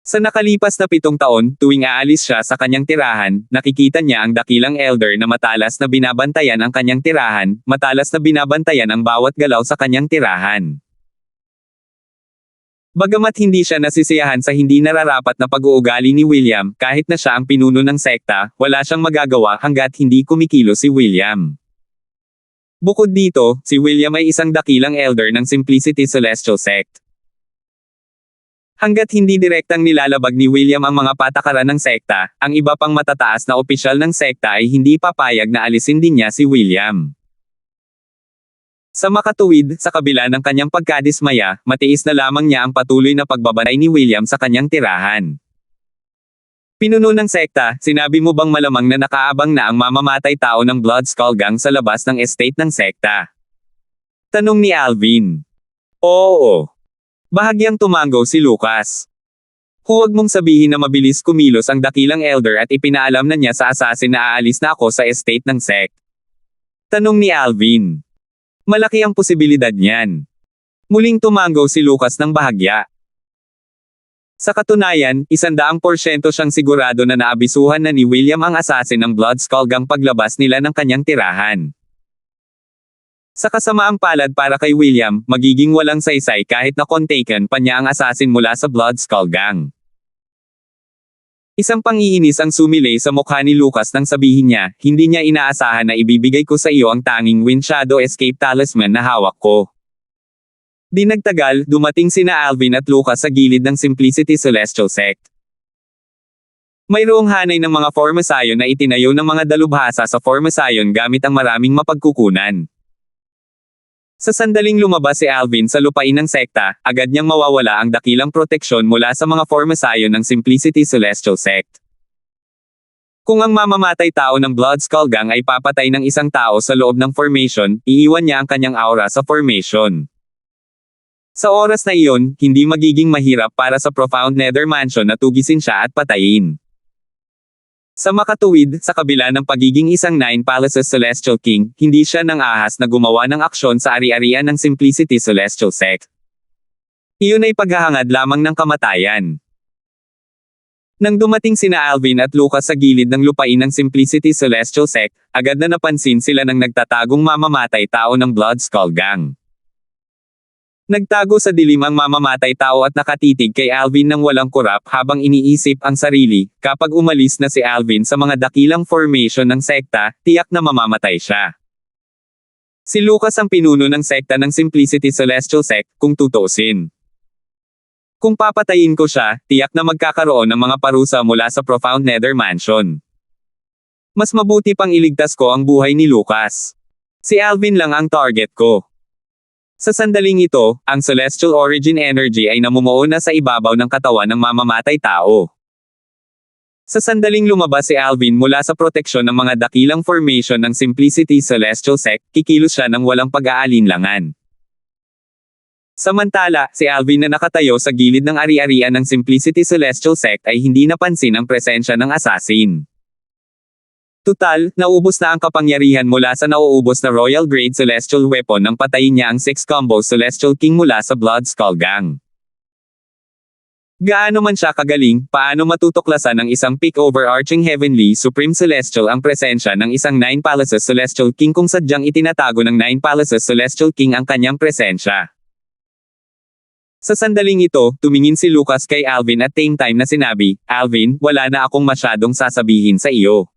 Sa nakalipas na 7 taon, tuwing aalis siya sa kanyang tirahan, nakikita niya ang dakilang elder na matalas na binabantayan ang kanyang tirahan, matalas na binabantayan ang bawat galaw sa kanyang tirahan. Bagamat hindi siya nasisiyahan sa hindi nararapat na pag-uugali ni William, kahit na siya ang pinuno ng sekta, wala siyang magagawa hanggat hindi kumikilos si William. Bukod dito, si William ay isang dakilang elder ng Simplicity Celestial Sect. Hanggat hindi direktang nilalabag ni William ang mga patakaran ng sekta, ang iba pang matataas na opisyal ng sekta ay hindi papayag na alisin din niya si William. Sa makatuwid, sa kabila ng kanyang pagkadismaya, matiis na lamang niya ang patuloy na pagbabanay ni William sa kanyang tirahan. Pinuno ng sekta, sinabi mo bang malamang na nakaabang na ang mamamatay tao ng Blood Skull Gang sa labas ng estate ng sekta? Tanong ni Alvin. Oo. Bahagyang tumango si Lucas. Huwag mong sabihin na mabilis kumilos ang dakilang elder at ipinaalam na niya sa assassin na aalis na ako sa estate ng sect. Tanong ni Alvin. Malaki ang posibilidad niyan. Muling tumango si Lucas ng bahagya. Sa katunayan, 100% siyang sigurado na naabisuhan na ni William ang assassin ng Blood Skull Gang paglabas nila ng kanyang tirahan. Sa kasamaang palad para kay William, magiging walang saysay kahit na kontaken pa niya ang assassin mula sa Blood Skull Gang. Isang pangiinis ang sumilay sa mukha ni Lucas nang sabihin niya, hindi niya inaasahan na ibibigay ko sa iyo ang tanging Wind Shadow Escape Talisman na hawak ko. Di nagtagal, dumating sina Alvin at Lucas sa gilid ng Simplicity Celestial Sect. Mayroong hanay ng mga Formosayon na itinayo ng mga dalubhasa sa Formosayon gamit ang maraming mapagkukunan. Sa sandaling lumabas si Alvin sa lupain ng sekta, agad niyang mawawala ang dakilang proteksyon mula sa mga Formosayon ng Simplicity Celestial Sect. Kung ang mamamatay tao ng Blood Skull Gang ay papatay ng isang tao sa loob ng formation, iiwan niya ang kanyang aura sa formation. Sa oras na iyon, hindi magiging mahirap para sa Profound Nether Mansion na tugisin siya at patayin. Sa makatuwid, sa kabila ng pagiging isang Nine Palaces Celestial King, hindi siya nang ahas na gumawa ng aksyon sa ari-arian ng Simplicity Celestial Sect. Iyon ay paghahangad lamang ng kamatayan. Nang dumating sina Alvin at Lucas sa gilid ng lupain ng Simplicity Celestial Sect, agad na napansin sila ng nagtatagong mamamatay tao ng Blood Skull Gang. Nagtago sa dilim ang mamamatay tao at nakatitig kay Alvin nang walang kurap habang iniisip ang sarili, kapag umalis na si Alvin sa mga dakilang formation ng sekta, tiyak na mamamatay siya. Si Lucas ang pinuno ng sekta ng Simplicity Celestial Sect, kung tutuusin. Kung papatayin ko siya, tiyak na magkakaroon ng mga parusa mula sa Profound Nether Mansion. Mas mabuti pang iligtas ko ang buhay ni Lucas. Si Alvin lang ang target ko. Sa sandaling ito, ang Celestial Origin Energy ay namumuo na sa ibabaw ng katawan ng mamamatay tao. Sa sandaling lumabas si Alvin mula sa proteksyon ng mga dakilang formation ng Simplicity Celestial Sect, kikilos siya ng walang pag-aalinlangan. Samantala, si Alvin na nakatayo sa gilid ng ari-arian ng Simplicity Celestial Sect ay hindi napansin ang presensya ng assassin. Tutal, naubos na ang kapangyarihan mula sa nauubos na Royal Grade Celestial Weapon nang patayin niya ang 6 combo Celestial King mula sa Blood Skull Gang. Gaano man siya kagaling, paano matutuklasan ng isang peak overarching Heavenly Supreme Celestial ang presensya ng isang 9 Palaces Celestial King kung sadyang itinatago ng 9 Palaces Celestial King ang kanyang presensya? Sa sandaling ito, tumingin si Lucas kay Alvin at same time na sinabi, "Alvin, wala na akong masyadong sasabihin sa iyo.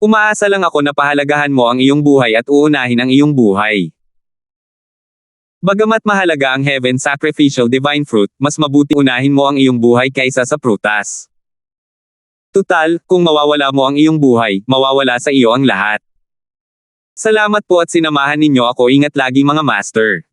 Umaasa lang ako na pahalagahan mo ang iyong buhay at uunahin ang iyong buhay. Bagamat mahalaga ang Heaven Sacrificial Divine Fruit, mas mabuti unahin mo ang iyong buhay kaysa sa prutas. Tutal, kung mawawala mo ang iyong buhay, mawawala sa iyo ang lahat." Salamat po at sinamahan ninyo ako. Ingat lagi mga master.